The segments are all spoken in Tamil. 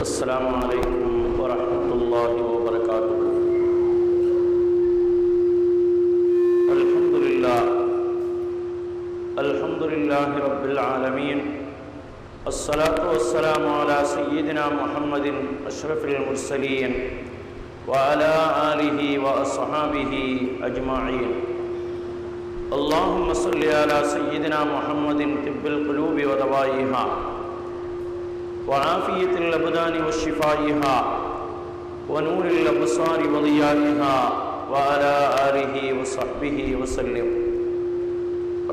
السلام عليكم ورحمة الله وبركاته. الحمد لله رب العالمين، الصلاة والسلام على سيدنا محمد أشرف المرسلين وعلى آله وأصحابه أجمعين. اللهم صل على سيدنا محمد طب القلوب ودوائها وعافية الأبدان وشفائها ونور الأبصار وضيائها وعلى آله وصحبه وسلم.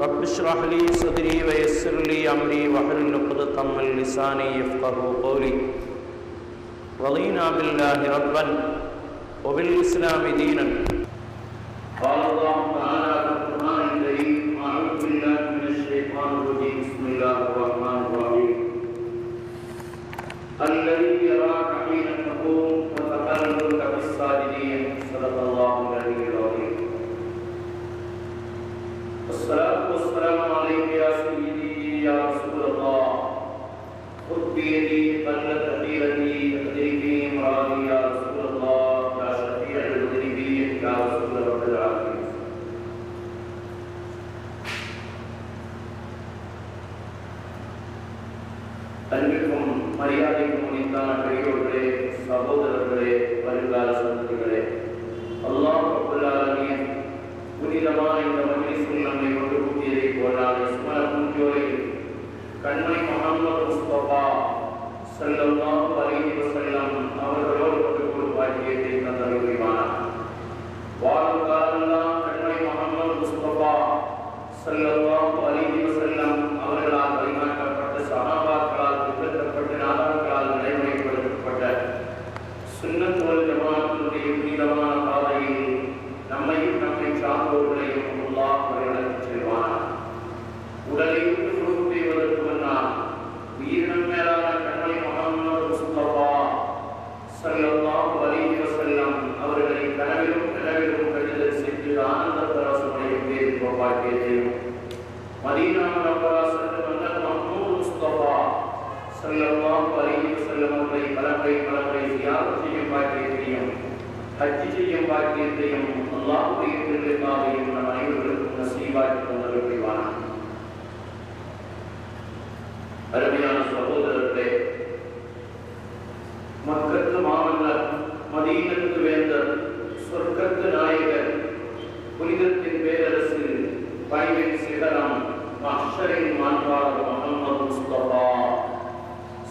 رب اشرح لي صدري ويسر لي أمري واحلل عقدة من لساني يفقهوا قولي. رضينا بالله ربا وبالإسلام دينا. قال الله تعالى في القرآن الكريم: أعوذ بالله من الشيطان الرجيم. بسم الله الرحمن الرحيم. الذي يراك حين تقوم وتقلبك في الساجدين. صدق الله العلي العظيم. والصلاة والسلام عليك يا سيدي يا رسول الله. خذ بيدي قلت حيرتي أدركني مرادي يا رسول الله. يا شفيع المذنبين يا رسول رب العالمين. அன்பிற்கும் மரியாதைக்கும் உரித்தான பெரியோர்களே, சகோதரர்களே, வருங்கால சந்ததிகளே, அல்லாஹ் ரப்பல் ஆலமீன் புனிதமான இந்த மஜ்லிஸில் நம்மை கொண்டு கூட்டியதை போலான இஸ்மர பூஞ்சோலையில் கண்மணி முஹம்மது முஸ்தபா ஸல்லல்லாஹு அலைஹி வஸல்லம் அவர்களோடு கொண்டு பாக்கியத்தை தந்தருள்வானார். வாழும் காலமெல்லாம் கண்மணி முஹம்மது முஸ்தபா ஸல்லல்லாஹு அலைஹி வஸல்லம் அவர்களால் வழிகாட்டப்பட்ட சஹாபாக்களால் பின்பற்றப்பட்ட நாதாக்களால் நடைமுறைப்படுத்தப்பட்ட சுன்னத் வல் ஜமாஅத்தினுடைய புனிதமான பாதையில் நம்மையும் நம்மை சார்ந்தோர்களையும் அல்லாஹ் வழிநடத்திச் செல்வானார். உடலை விட்டு சுருகு செய்வதற்கு முன்னால் உயிரினம் மேலான கண்மணி முஹம்மது முஸ்தபா ஸல்லல்லாஹு அலைஹி வஸல்லம் அவர்களை கனவிலும் நினைவிலும் கண்டுதல் செய்து ஆனந்த பரவசமடைய பேரின்ப பாக்கியத்தையும் மதீனா முனவ்வரா சென்று வந்த மஹ்மூத் முஸ்தபா ஸல்லல்லாஹு அலைஹி வஸல்லம் அவர்களை பலமுறை ஜியாரத் செய்யும் பாக்கியத்தையும் ஹஜ் செய்யும் பாக்கியத்தையும் அல்லாஹ்வுடைய திருநாமத்தையும் நம் அனைவருக்கும் நசீபாக்கி தந்தருள்வானார். அருமையான சகோதரர்களே, மக்கத்து மாமன்னர், மதீனத்து வேந்தர், சொர்க்கத்து நாயகர், புனிதத்தின் பேரரசு, பணிவின் சிகரம், மஹ்ஷரின் மாண்பாளர் முஹம்மது முஸ்தபா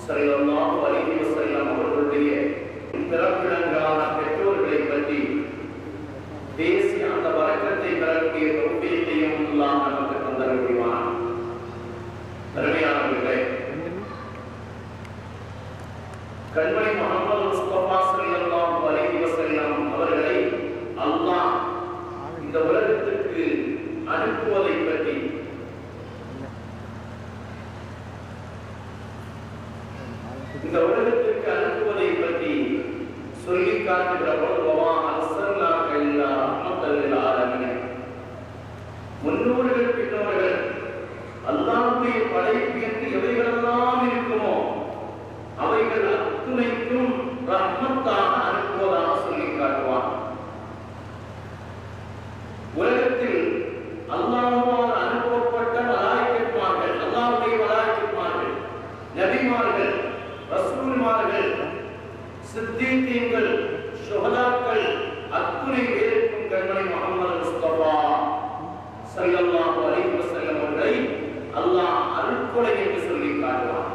ஸல்லல்லாஹு அலைஹி வஸல்லம் அவர்களுடைய பிறப்பிடங்களான பெற்றோர்களை பற்றி பேசி அந்த வரக்கத்தை பெறக்கூடிய தௌஃபீக்கையும் அல்லாஹ் நமக்கு தந்தருள்வானார். அருமையானவர்களே, கண்மணி முஹம்மது முஸ்தபா ஸல்லல்லாஹு அலைஹி வஸல்லம் அவர்களை அல்லாஹ் இந்த உலகத்திற்கு அனுப்புவதை பற்றி சொல்லி காட்டுகிற முன்னோர்கள் பின்னோர்கள் அல்லாஹ்வுடைய படைப்பு என்று எவைகளெல்லாம் இருக்குமோ அவைகள் அத்துணைக்கும் ரஹ்மத்தாக அனுப்புவதாக சொல்லி காட்டுவான். உலகத்தில் அல்லாஹ்வால் அனுப்பப்பட்ட மலாயிகத்துமார்கள், அல்லாஹ்வுடைய மலாயிகத்துமார்கள், நபிமார்கள், ரசூல்மார்கள், சித்தீகீன்கள், ஷுஹதாக்கள் அத்துணை பேருக்கும் கண்மணி முஹம்மது முஸ்தபா ஸல்லல்லாஹு அலைஹி வஸல்லம் அவர்களை அல்லாஹ் அருட்கொடை என்று சொல்லி காட்டுவான்.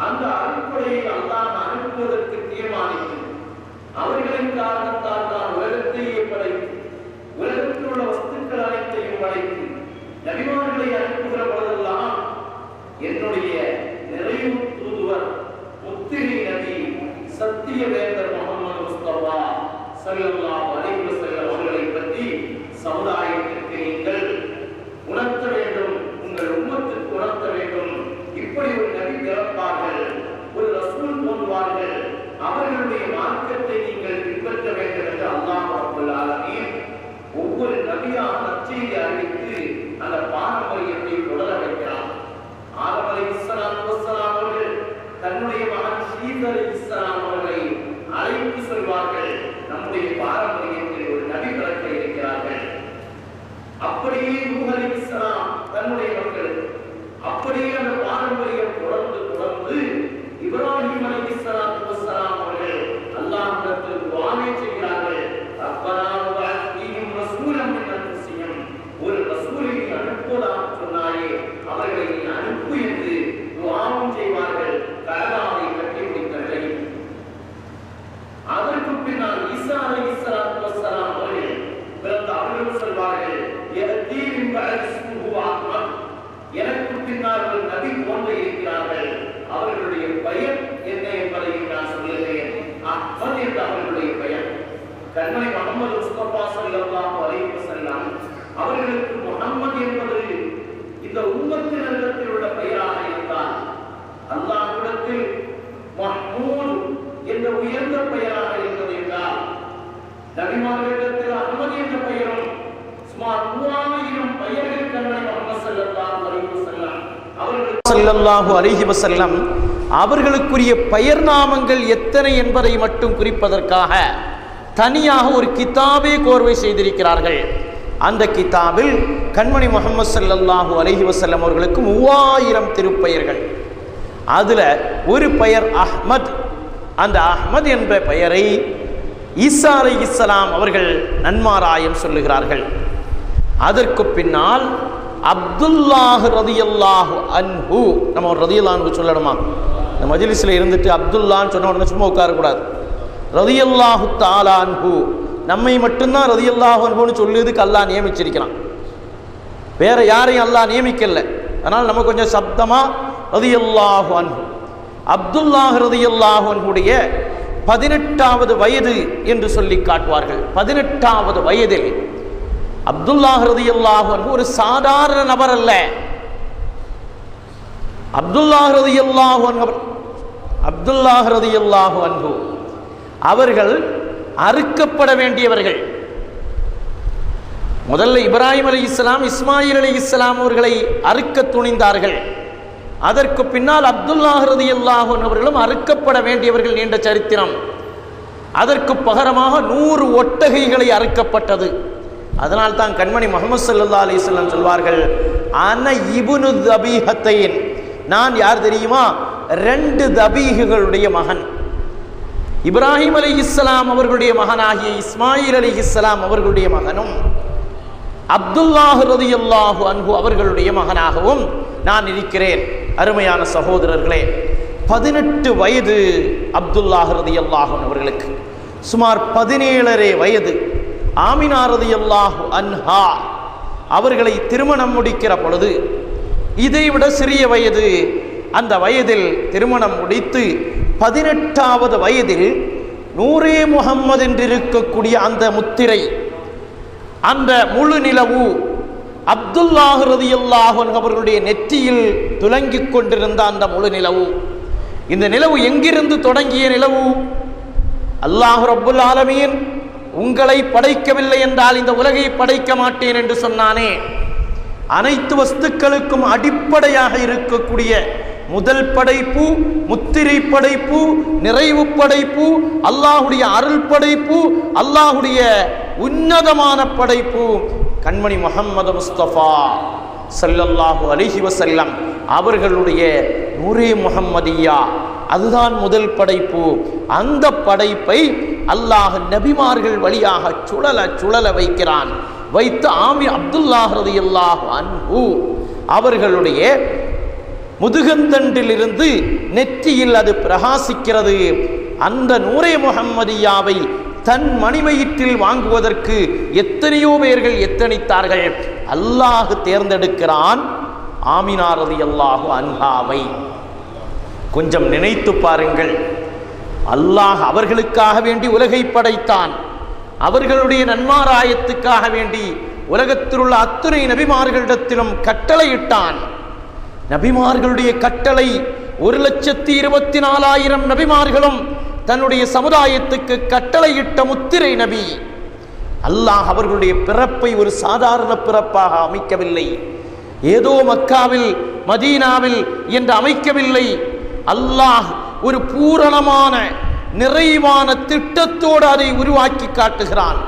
அந்த அருட்கொடையை அல்லாஹ் அனுப்புவதற்கு தீர்மானித்து அவர்களின் காரணத்தால் தான் உலகத்தையே படைத்து உலகத்தில் உள்ள வஸ்துக்கள் அனைத்தையும் படைத்து நபிமார்களை அனுப்புகிற போதெல்லாம் என்னுடைய நிறைவு தூதுவர் முத்திரை நபி சத்திய வேந்தர் முஹம்மது முஸ்தபா ஸல்லல்லாஹு அலைஹி வஸல்லம் அவர்களை பற்றி சமுதாயத்திற்கு நீங்கள் உணர்த்த வேண்டும், உங்கள் உம்மத்துக்கு உணர்த்த வேண்டும். இப்படி ஒரு நபி பிறப்பார்கள், ஒரு ரசூல் தோன்றுவார்கள், அவர்களுடைய மார்க்கத்தை நீங்கள் பின்பற்ற வேண்டும் என்று அல்லாஹ் ரப்பல் ஆலமீன் ஒவ்வொரு நபியாக நற்செய்தி அறிவித்து அந்த பாரம்பரியத்தை தொடர வைக்கிறார். ஆதம் அலைஹிஸ்ஸலாத்து வஸ்ஸலாம் அவர்கள் தன்னுடைய மகன் ஈசா அலைஹிஸ்ஸலாம் அவர்களை அழைத்து சொல்வார்கள், நம்முடைய பாரம்பரியத்தில் ஒரு நபி பிறக்க இருக்கிறார்கள். அப்படியே நூஹ் அலைஹிஸ்ஸலாம் தன்னுடைய மக்களுக்கு அப்படியே அந்த பாரம்பரியம் தொடர்ந்து இப்ராஹிம் அலைஹிஸ்ஸலாத்து வஸ்ஸலாம் அவர்கள் அல்லாஹ்விடத்தில் துஆவை செய்கிறார்கள். ரப்பனா வபஅத் ஃபீஹிம் ரசூலன் மின் அன்ஃபுஸிஹிம், ஒரு ரசூலை அனுப்புவதாக சொன்னாயே, அவர்களை நீ அனுப்பு என்று துஆவும் செய்வார்கள். கஅபாவை கட்டி முடித்த நிலையில் அதற்கு பின்னால் ஈசா அலைஹிஸ்ஸலாத்து வஸ்ஸலாம் அவர்கள் பிறந்த அவர்கள் சொல்வார்கள், யஅதி மின் பஅத் இஸ்முஹு அஹ்மத், எனக்கு பின்னால் ஒரு நபி போன்று இருக்கிறார்கள், அவர்களுடைய பெயர் என்ன என்பதை நான் சொல்லுகிறேன். அஹ்மத் என்ற அவர்களுடைய பெயர். கண்மணி முஹம்மது முஸ்தபா ஸல்லல்லாஹு அலைஹி வஸல்லம் அவர்களுக்கு முஹம்மது என்பது இந்த உம்மத்தினரிடத்தில் உள்ள பெயராக இருந்தால், அல்லாஹ்விடத்தில் மஹ்மூத் என்ற உயர்ந்த பெயராக இருந்தது என்றால், நபிமார்களிடத்தில் அஹ்மத் என்ற பெயரும் சுமார் 3000 பெயர்கள் கண்மணி முஹம்மது ஸல்லல்லாஹு அலைஹி வஸல்லம் அவர்களுக்குரிய பெயர் நாமங்கள் எத்தனை என்பதை மட்டும் குறிப்பதற்காக தனியாக ஒரு கிதாபை கோர்வை செய்திருக்கிறார்கள். அந்த கிதாபில் கண்மணி முஹம்மது ஸல்லல்லாஹு அலைஹி வஸல்லம் அவர்களுக்கு 3000 திருப்பெயர்கள். அதுல ஒரு பெயர் அஹ்மத். அந்த அஹ்மத் என்ற பெயரை ஈசா அலைஹிஸ்ஸலாம் அவர்கள் நன்மாராயம் சொல்லுகிறார்கள். அதற்கு பின்னால் அப்துல்லாஹ் ரலியல்லாஹு அன்ஹு, நம்ம ரலியல்லாஹு அன்ஹு சொல்லணுமா? இந்த மஜ்லிஸ்ல இருந்துட்டு அப்துல்லான்னு சொன்ன உடனே சும்மா உட்காரக்கூடாது. ரலியல்லாஹு தஆலா அன்ஹு, நம்மை மட்டும்தான் ரலியல்லாஹு அன்ஹுன்னு சொல்லுறதுக்கு அல்லாஹ் நியமிச்சிருக்கிறான், வேற யாரையும் அல்லாஹ் நியமிக்கல. அதனால் நம்ம கொஞ்சம் சப்தமா ரலியல்லாஹு அன்ஹு. அப்துல்லாஹ் ரலியல்லாஹு அன்ஹுடைய 18வது வயது என்று சொல்லி காட்டுவார்கள். 18வது வயதில் அப்துல்லாஹ் ரலியல்லாஹு அன்ஹு ஒரு சாதாரண நபர் அல்ல. அப்துல்லாஹ் ரலியல்லாஹு அன்ஹு அவர்கள் அறுக்கப்பட வேண்டியவர்கள். முதல்ல இப்ராஹிம் அலைஹிஸ்ஸலாம், இஸ்மாயில் அலைஹிஸ்ஸலாம் அவர்களை அறுக்க துணிந்தார்கள். அதற்கு பின்னால் அப்துல்லாஹ் ரலியல்லாஹு அன்ஹு அவர்களும் அறுக்கப்பட வேண்டியவர்கள் நீண்ட சரித்திரம். அதற்கு பகரமாக 100 ஒட்டகைகளை அறுக்கப்பட்டது. அதனால் தான் கண்மணி முஹம்மது ஸல்லல்லாஹு அலைஹி வஸல்லம் சொல்வார்கள், அன இப்னு தபீஹத்தைன், நான் யார் தெரியுமா? 2 தபீஹுகளுடைய மகன். இப்ராஹிம் அலைஹிஸ்ஸலாம் அவர்களுடைய மகனாகிய இஸ்மாயில் அலைஹிஸ்ஸலாம் அவர்களுடைய மகனும் அப்துல்லாஹ் ரலியல்லாஹு அன்ஹு அவர்களுடைய மகனாகவும் நான் இருக்கிறேன். அருமையான சகோதரர்களே, 18 வயது அப்துல்லாஹ் ரலியல்லாஹு அன்ஹு அவர்களுக்கு. சுமார் 17.5 வயது ஆமினா ரலியல்லாஹு அன்ஹா அவர்களை திருமணம் முடிக்கிற பொழுது, இதைவிட சிறிய வயது, அந்த வயதில் திருமணம் முடித்து 18வது வயதில் நூரே முஹம்மது என்று இருக்கக்கூடிய அந்த முத்திரை, அந்த முழு நிலவு அப்துல்லாஹ் ரலியல்லாஹு அன்ஹு அவர்களுடைய நெற்றியில் துலங்கிக் கொண்டிருந்த அந்த முழு நிலவு. இந்த நிலவு எங்கிருந்து தொடங்கிய நிலவு? அல்லாஹ் ரப்புல் ஆலமீன் உங்களை படைக்கவில்லை என்றால் இந்த உலகை படைக்க மாட்டேன் என்று சொன்னானே. அனைத்து வஸ்துக்களுக்கும் அடிப்படையாக இருக்கக்கூடிய முதல் படைப்பு, முத்திரை படைப்பு, நிறைவு படைப்பு, அல்லாஹுடைய அருள் படைப்பு, அல்லாஹுடைய உன்னதமான படைப்பு கண்மணி முஹம்மது முஸ்தபா ஸல்லல்லாஹு அலைஹி வஸல்லம் அவர்களுடைய நூரே முஹம்மதியா, அதுதான் முதல் படைப்பு. அந்த படைப்பை அல்லாஹ் நபிமார்கள் வழியாக சுழல வைக்கிறான். வைத்து அப்துல்லாஹ் ரலியல்லாஹு அன்ஹு அவர்களுடைய முதுகந்தண்டிலிருந்து நெற்றியில் அது பிரகாசிக்கிறது. அந்த நூரே முஹம்மதியாவை தன் மணிவயிற்றில் வாங்குவதற்கு எத்தனையோ பேர்கள் எத்தனித்தார்கள். அல்லாஹ் தேர்ந்தெடுக்கிறான் ஆமினா ரலியல்லாஹு அன்ஹாவை. கொஞ்சம் நினைத்து பாருங்கள், அல்லாஹ் அவர்களுக்காக வேண்டி உலகை படைத்தான். அவர்களுடைய நன்மாராயத்துக்காக வேண்டி உலகத்தில் உள்ள அத்துணை நபிமார்களிடத்திலும் கட்டளையிட்டான். நபிமார்களுடைய கட்டளை 1,24,000 நபிமார்களும் தன்னுடைய சமுதாயத்துக்கு கட்டளையிட்ட முத்திரை நபி. அல்லாஹ் அவர்களுடைய பிறப்பை ஒரு சாதாரண பிறப்பாக அமைக்கவில்லை, ஏதோ மக்காவில் மதீனாவில் என்று அமைக்கவில்லை. அல்லாஹ் ஒரு பூரணமான நிறைவான திட்டத்தோடு அதை உருவாக்கி காட்டுகிறான்.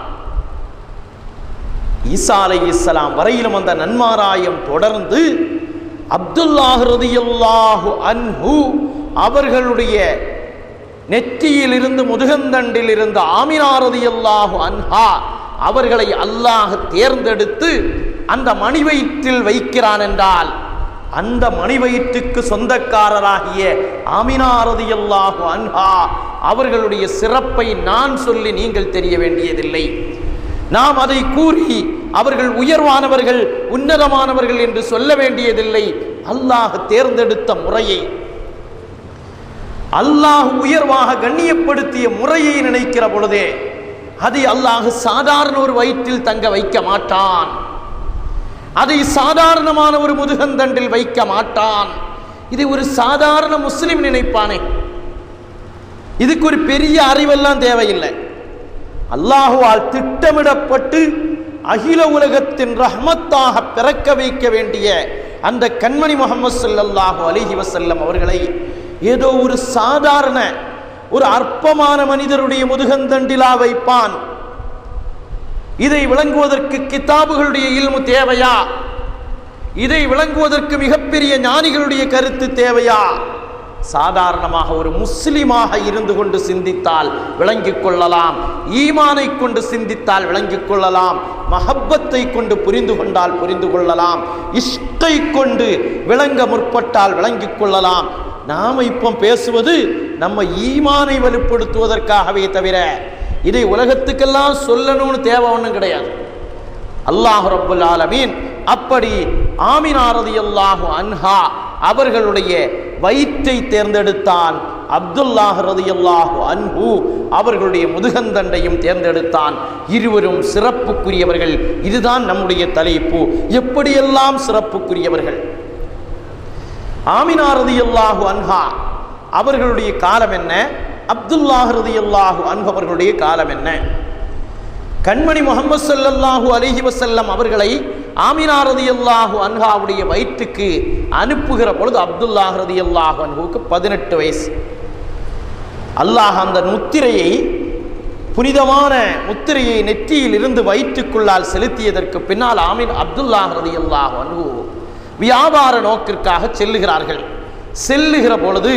ஈசா அலைஹிஸ்ஸலாம் வரையிலும் அந்த நன்மாராயம் தொடர்ந்து அப்துல்லாஹ் ரலியல்லாஹு அன்ஹு அவர்களுடைய நெற்றியில் இருந்து முதுகந்தண்டில் இருந்த ஆமினா ரலியல்லாஹு அன்ஹா அவர்களை அல்லாஹ் தேர்ந்தெடுத்து அந்த மணிவயிற்றில் வைக்கிறான் என்றால் அந்த மணிவயிற்றுக்கு சொந்தக்காரராகிய ஆமினா ரலியல்லாஹு அன்ஹா அவர்களுடைய சிறப்பை நான் சொல்லி நீங்கள் தெரிய வேண்டியதில்லை. நாம் அதை கூறி அவர்கள் உயர்வானவர்கள் உன்னதமானவர்கள் என்று சொல்ல வேண்டியதில்லை. அல்லாஹ் தேர்ந்தெடுத்த முறையை, அல்லாஹ் உயர்வாக கண்ணியப்படுத்திய முறையை நினைக்கிற பொழுதே அதை அல்லாஹ் சாதாரண ஒரு வயிற்றில் தங்க வைக்க மாட்டான். அதை சாதாரணமான ஒரு முதுகந்தண்டில் வைக்க மாட்டான். இதை ஒரு சாதாரண முஸ்லிம் நினைப்பானே, இதுக்கு ஒரு பெரிய அறிவெல்லாம் தேவையில்லை. அல்லாஹுவால் திட்டமிடப்பட்டு அகில உலகத்தின் ரஹ்மத்தாக பிறக்க வைக்க வேண்டிய அந்த கண்மணி முஹம்மது ஸல்லல்லாஹு அலைஹி வஸல்லம் அவர்களை ஏதோ ஒரு சாதாரண ஒரு அற்பமான மனிதருடைய முதுகந்தண்டிலா வைப்பான். இதை விளங்குவதற்கு கிதாபுகளுடைய இல்மு தேவையா? இதை விளங்குவதற்கு மிகப்பெரிய ஞானிகளுடைய கருத்து தேவையா? சாதாரணமாக ஒரு முஸ்லிமாக இருந்து கொண்டு சிந்தித்தால் விளங்கிக் கொள்ளலாம். ஈமானை கொண்டு சிந்தித்தால் விளங்கிக் கொள்ளலாம். மஹப்பத்தை கொண்டு புரிந்து கொண்டால் புரிந்து கொள்ளலாம். இஷ்கை கொண்டு விளங்க முற்பட்டால் விளங்கிக் கொள்ளலாம். நாம் இப்போ பேசுவது நம்ம ஈமானை வலுப்படுத்துவதற்காகவே தவிர இதை உலகத்துக்கெல்லாம் சொல்லணும்னு தேவை ஒன்றும் கிடையாது. அல்லாஹ் ரப்புல் ஆலமீன் அப்படி ஆமினா ரலியல்லாஹு அன்ஹா அவர்களுடைய வயிற்றை தேர்ந்தெடுத்தான். அப்துல்லாஹ் ரலியல்லாஹு அன்ஹு அவர்களுடைய முதுகந்தண்டையும் தேர்ந்தெடுத்தான். இருவரும் சிறப்புக்குரியவர்கள். இதுதான் நம்முடைய தலைப்பு. எப்படியெல்லாம் சிறப்புக்குரியவர்கள்? ஆமினா ரலியல்லாஹு அன்ஹா அவர்களுடைய காலம் என்ன? அப்துல்லாஹ் ரலியல்லாஹு அன்ஹு அவர்களுடைய காலம் என்ன? கண்மணி முஹம்மது ஸல்லல்லாஹு அலைஹி வஸல்லம் அவர்களை ஆமினா ரலியல்லாஹு அன்ஹாவுடைய வயிற்றுக்கு அனுப்புகிற பொழுது அப்துல்லாஹ் ரலியல்லாஹு அன்ஹுவுக்கு 18 வயசு. அல்லாஹ் அந்த முத்திரையை, புனிதமான முத்திரையை நெற்றியில் இருந்து வயிற்றுக்குள்ளால் செலுத்தியதற்கு பின்னால் அப்துல்லாஹ் ரலியல்லாஹு அன்ஹு வியாபார நோக்கிற்காக செல்லுகிறார்கள். செல்லுகிற பொழுது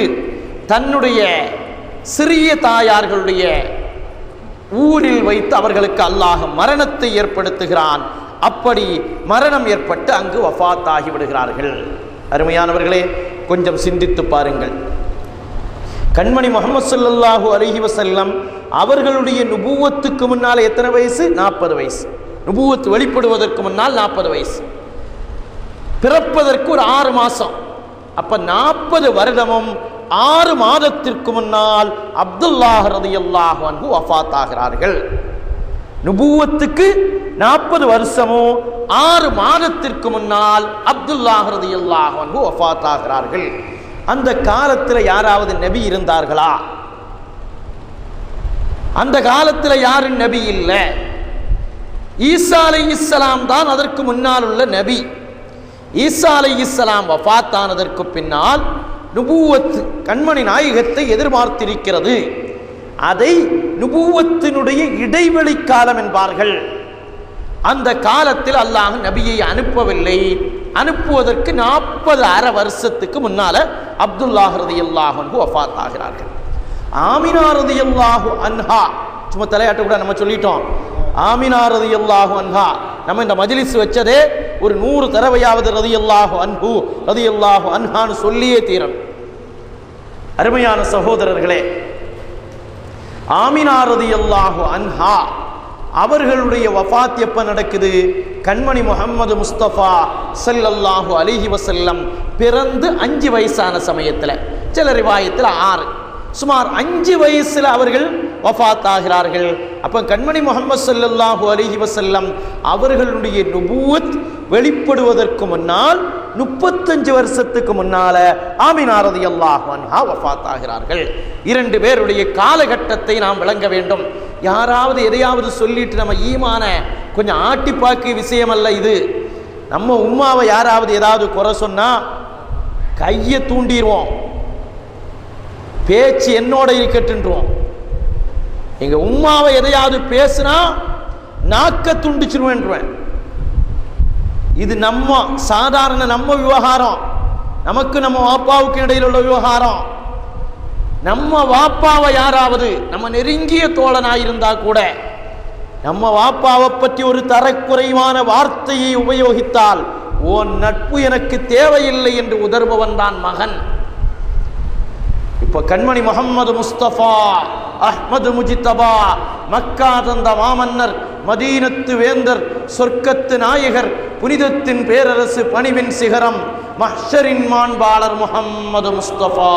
தன்னுடைய சிறிய தாயார்களுடைய ஊரில் வைத்து அவர்களுக்கு அல்லாஹ் மரணத்தை ஏற்படுத்துகிறான். அப்படி மரணம் ஏற்பட்டு அங்கு வஃபாத் ஆகிவிடுகிறார்கள். அருமையானவர்களே, கொஞ்சம் சிந்தித்து பாருங்கள். கண்மணி முஹம்மது ஸல்லல்லாஹு அலைஹி வஸல்லம் அவர்களுடைய நுபுவத்துக்கு முன்னால் எத்தனை வயசு? 40 வயசு. நுபுவத் வெளிப்படுவதற்கு முன்னால் 40 வயசு. பிறப்பதற்கு ஒரு 6 மாசம். அப்ப 40 வருடமும் 6 மாதத்திற்கு முன்னால் அப்துல்லாஹ் ரலியல்லாஹு அன்ஹு வஃபாத் ஆகிறார்கள். நுபுவத்துக்கு 40 வருஷமும் 6 மாதத்திற்கு முன்னால் அப்துல்லாஹ் ரலியல்லாஹு அன்ஹு வஃபாத் ஆகிறார்கள். அந்த காலத்தில் யாராவது நபி இருந்தார்களா? அந்த காலத்தில் யாரும் நபி இல்லை. ஈசா அலைஹிஸ்ஸலாம் தான் அதற்கு முன்னால் உள்ள நபி. ஈசா அலைஹிஸ்ஸலாம் வஃபாத் ஆனதற்கு பின்னால் நுபுவத் கண்மணி நாயகத்தை எதிர்பார்த்திருக்கிறது. அதை நுபுவத்தினுடைய இடைவெளி காலம் என்பார்கள். அந்த காலத்தில் அல்லாஹ் நபியை அனுப்பவில்லை. அனுப்புவதற்கு 40 அரை வருஷத்துக்கு முன்னால அப்துல்லாஹ் ரலியல்லாஹு அன்ஹு வஃபாத் ஆகிறார்கள். ஆமினா ரலியல்லாஹு அன்ஹா, சும்மா தலையாட்ட கூட நம்ம சொல்லிட்டோம். ஆமினா ரலியல்லாஹு அன்ஹா நம்ம இந்த மஜ்லிஸ் வச்சதே ஒரு 100 தடவையாவது ரலியல்லாஹு அன்ஹு ரலியல்லாஹு அன்ஹான்னு சொல்லியே தீரணும். அருமையான சகோதரர்களே, ஆமினா ரலியல்லாஹு அன்ஹா அவர்களுடைய வஃபாத் எப்ப நடக்குது? கண்மணி முஹம்மது முஸ்தபா ஸல்லல்லாஹு அலைஹி வஸல்லம் பிறந்து 5 வயசான சமயத்தில், சில ரிவாயத்தில் 6, சுமார் 5 வயசுல அவர்கள் வஃபாத் ஆகிறார்கள். அப்ப கண்மணி முஹம்மது ஸல்லல்லாஹு அலைஹி வஸல்லம் அவர்களுடைய நுபுவத் வெளிப்படுவதற்கு முன்னால் 35 வருஷத்துக்கு முன்னால ஆமினா ரலியல்லாஹு அன்ஹா வஃபாத் ஆகிறார்கள். 2 பேருடைய காலகட்டத்தை நாம் விளங்க வேண்டும். யாராவது எதையாவது சொல்லிட்டு நம்ம ஈமான கொஞ்சம் ஆட்டிப்பாக்கு விஷயம் அல்ல இது. நம்ம உம்மாவை யாராவது ஏதாவது குறை சொன்னா கையை தூண்டிடுவோம். பேச்சு என்னோட இருக்கட்டுன்றோம். எங்க உம்மாவை எதையாவது பேசுனா நாக்க துண்டிச்சிருவேன். இது நம்ம சாதாரண நம்ம விவகாரம், நமக்கு நம்ம வாப்பாவுக்கு இடையில் உள்ள விவகாரம். நம்ம வாப்பாவை யாராவது நம்ம நெருங்கிய தோழனாயிருந்தா கூட நம்ம வாப்பாவை பற்றி ஒரு தரக்குறைவான வார்த்தையை உபயோகித்தால் ஓ நட்பு எனக்கு தேவையில்லை என்று உதர்பவன் தான் மகன். இப்ப கண்மணி முஹம்மது முஸ்தபா அஹ்மது முஜித்தபா, மக்கா தந்த மாமன்னர், மதீனத்து வேந்தர், சொர்க்கத்து நாயகர், புனிதத்தின் பேரரசு, பணிவின் சிகரம், மஹ்ஷரின் மாண்பாளர் முஹம்மது முஸ்தபா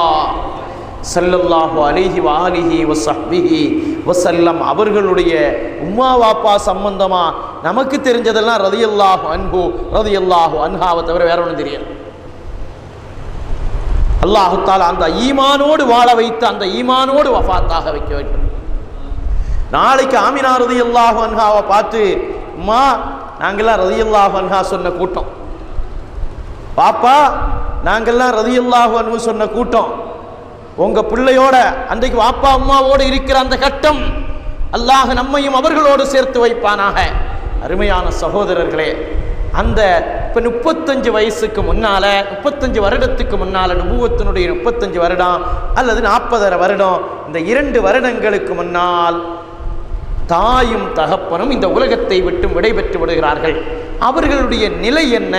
ஸல்லல்லாஹு அலைஹி வஆலிஹி வஸஹ்பிஹி வஸல்லம் அவர்களுடைய உம்மா வாப்பா சம்பந்தமா நமக்கு தெரிஞ்சதெல்லாம் ரலியல்லாஹு அன்ஹு ரலியல்லாஹு அன்ஹாவை தவிர வேற ஒன்றும் தெரியாது. அல்லாஹு தஆலா அந்த ஈமானோடு வாழ வைத்து அந்த ஈமானோடு வஃபாத்தாக வைக்க வேண்டும். நாளைக்கு ஆமினா ரலியல்லாஹு அன்ஹாவை பார்த்து அம்மா நாங்கெல்லாம் ரலியல்லாஹு அன்ஹா சொன்ன கூட்டம், பாப்பா நாங்கெல்லாம் ரலியல்லாஹு அன்ஹு சொன்ன கூட்டம், உங்க பிள்ளையோட அன்றைக்கு வாப்பா அம்மாவோடு இருக்கிற அந்த கட்டம் அல்லாஹ் நம்மையும் அவர்களோடு சேர்த்து வைப்பானாக. அருமையான சகோதரர்களே, அந்த இப்போ 35 வயசுக்கு முன்னால 35 வருடத்துக்கு முன்னால நுபுவத்தினுடைய 35 வருடம் அல்லது 40 வருடம், இந்த 2 வருடங்களுக்கு முன்னால் தாயும் தகப்பனும் இந்த உலகத்தை விட்டு விடைபெற்று விடுகிறார்கள். அவர்களுடைய நிலை என்ன?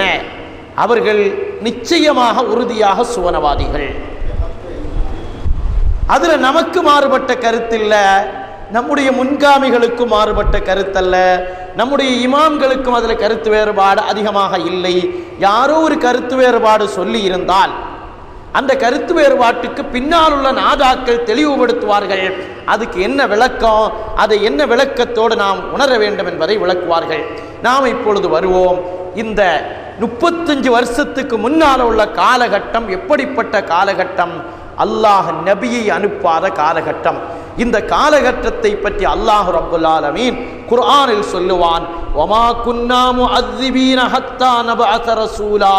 அவர்கள் நிச்சயமாக உறுதியாக சுவனவாதிகள். அதுல நமக்கு மாறுபட்ட கருத்தில்ல, நம்முடைய முன்காமிகளுக்கு மாறுபட்ட கருத்தல்ல, நம்முடைய இமாம்களுக்கும் அதில் கருத்து வேறுபாடு அதிகமாக இல்லை. யாரோ ஒரு கருத்து வேறுபாடு சொல்லி இருந்தால் அந்த கருத்து வேறுபாட்டுக்கு பின்னால் உள்ள நாதாக்கள் தெளிவுபடுத்துவார்கள். அதுக்கு என்ன விளக்கம், அதை என்ன விளக்கத்தோடு நாம் உணர வேண்டும் என்பதை விளக்குவார்கள். நாம் இப்பொழுது வருவோம். இந்த 35 வருஷத்துக்கு முன்னால் உள்ள காலகட்டம் எப்படிப்பட்ட காலகட்டம்? அல்லாஹ் நபியை அனுப்பாத காலகட்டம். இந்த காலகட்டத்தை பற்றி அல்லாஹ் ரப்புல் ஆலமீன் குர்ஆனில் சொல்லுவான், வமா குன்னா முஅذிபீன ஹத்தா நபஅஸ ரசூலா.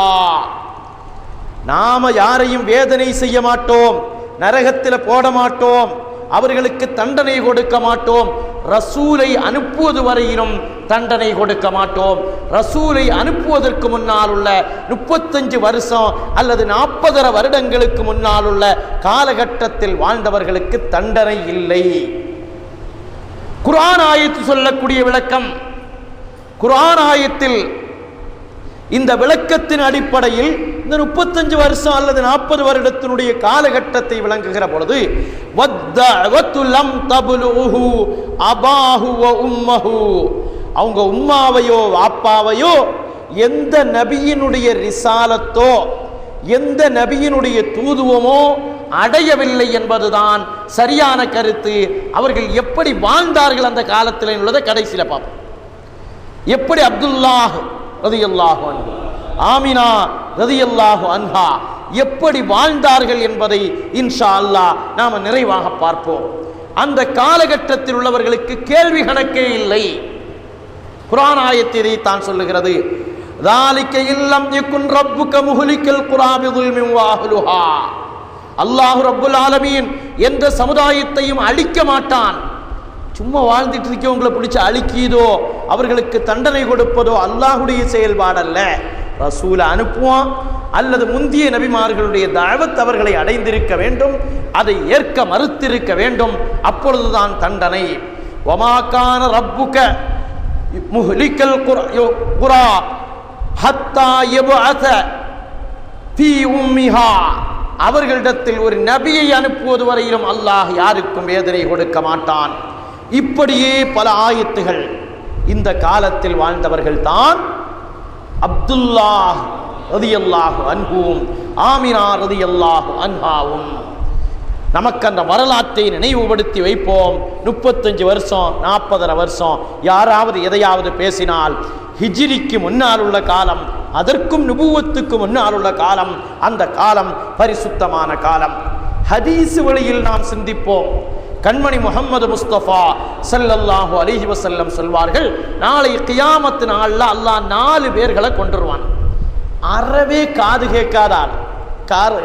நாம யாரையும் வேதனை செய்ய மாட்டோம், நரகத்தில் போட மாட்டோம், அவர்களுக்கு தண்டனை கொடுக்க மாட்டோம், ரசூலை அனுப்புவது வரையிலும் தண்டனை கொடுக்க மாட்டோம். ரசூலை அனுப்புவதற்கு முன்னால் உள்ள 35 வருஷம் அல்லது 40 வருடங்களுக்கு முன்னால் உள்ள காலகட்டத்தில் வாழ்ந்தவர்களுக்கு தண்டனை இல்லை. குர்ஆன் ஆயத்து சொல்லக்கூடிய விளக்கம், குர்ஆன் ஆயத்தில் இந்த விளக்கத்தின் அடிப்படையில் இந்த 35 வருஷம் அல்லது 40 வருடத்தினுடைய காலகட்டத்தை விளங்குகிற பொழுது அவங்க உம்மாவையோ வாப்பாவையோ எந்த நபியினுடைய ரிசாலத்தோ எந்த நபியினுடைய தூதுவமோ அடையவில்லை என்பதுதான் சரியான கருத்து. அவர்கள் எப்படி வாழ்ந்தார்கள் அந்த காலத்தில் உள்ளதை கடைசியில் பார்ப்போம். எப்படி அப்துல்லாஹ் ரலியல்லாஹு அன்ஹு, ஆமினா ரலியல்லாஹு அன்ஹா எப்படி வாழ்ந்தார்கள் என்பதை இன்ஷா அல்லாஹ் நாம நிறைவாக பார்ப்போம். அந்த காலகட்டத்தில் உள்ளவர்களுக்கு கேள்வி கணக்கே இல்லை. குர்ஆன் ஆயத்தை தான் சொல்லுகிறது, ذَلِكَ إِلَّمْ يَكُنْ رَبُّكَ مُهْلِكَ الْقُرَى بِظُلْمٍ وَأَهْلُهَا. அல்லாஹ் ரப்புல் ஆலமீன் எந்த சமுதாயத்தையும் அழிக்க மாட்டான். சும்மா வாழ்ந்துட்டு இருக்கவங்களை பிடிச்சி அழிக்கிதோ அவர்களுக்கு தண்டனை கொடுப்பதோ அல்லாஹுடைய செயல்பாடல்ல. ரசூலை அனுப்புவான் அல்லது முந்திய நபிமார்களுடைய தஅவத் அவர்களை அடைந்திருக்க வேண்டும், அதை ஏற்க மறுத்திருக்க வேண்டும், அப்பொழுதுதான் தண்டனை. வமா கான ரப்புக முஹ்லிகல் குரா ஹத்தா யபஅஸ ஃபீ உம்மிஹா. அவர்களிடத்தில் ஒரு நபியை அனுப்புவது வரையிலும் அல்லாஹ் யாருக்கும் வேதனை கொடுக்க மாட்டான். இப்படியே பல ஆயத்துகள். இந்த காலத்தில் வாழ்ந்தவர்கள் தான் அப்துல்லாஹ் ரலியல்லாஹு அன்ஹுவும் ஆமினா ரலியல்லாஹு அன்ஹாவும். நமக்கு அந்த வரலாற்றை நினைவுபடுத்தி வைப்போம். 35 வருஷம் 40 வருஷம் யாராவது எதையாவது பேசினால் ஹிஜ்ரிக்கு முன்னால் உள்ள காலம், அதற்கும் நுபுவத்துக்கு முன்னால் உள்ள காலம், அந்த காலம் பரிசுத்தமான காலம். ஹதீஸ் வழியில் நாம் சிந்திப்போம். கண்மணி முஹம்மது முஸ்தபா ஸல்லல்லாஹு அலைஹி வஸல்லம் சொல்வார்கள், நாளை கியாமத் நாள்ல அல்லாஹ் 4 பேர்களை கொண்டுருவான். அறவே காது கேட்காதால்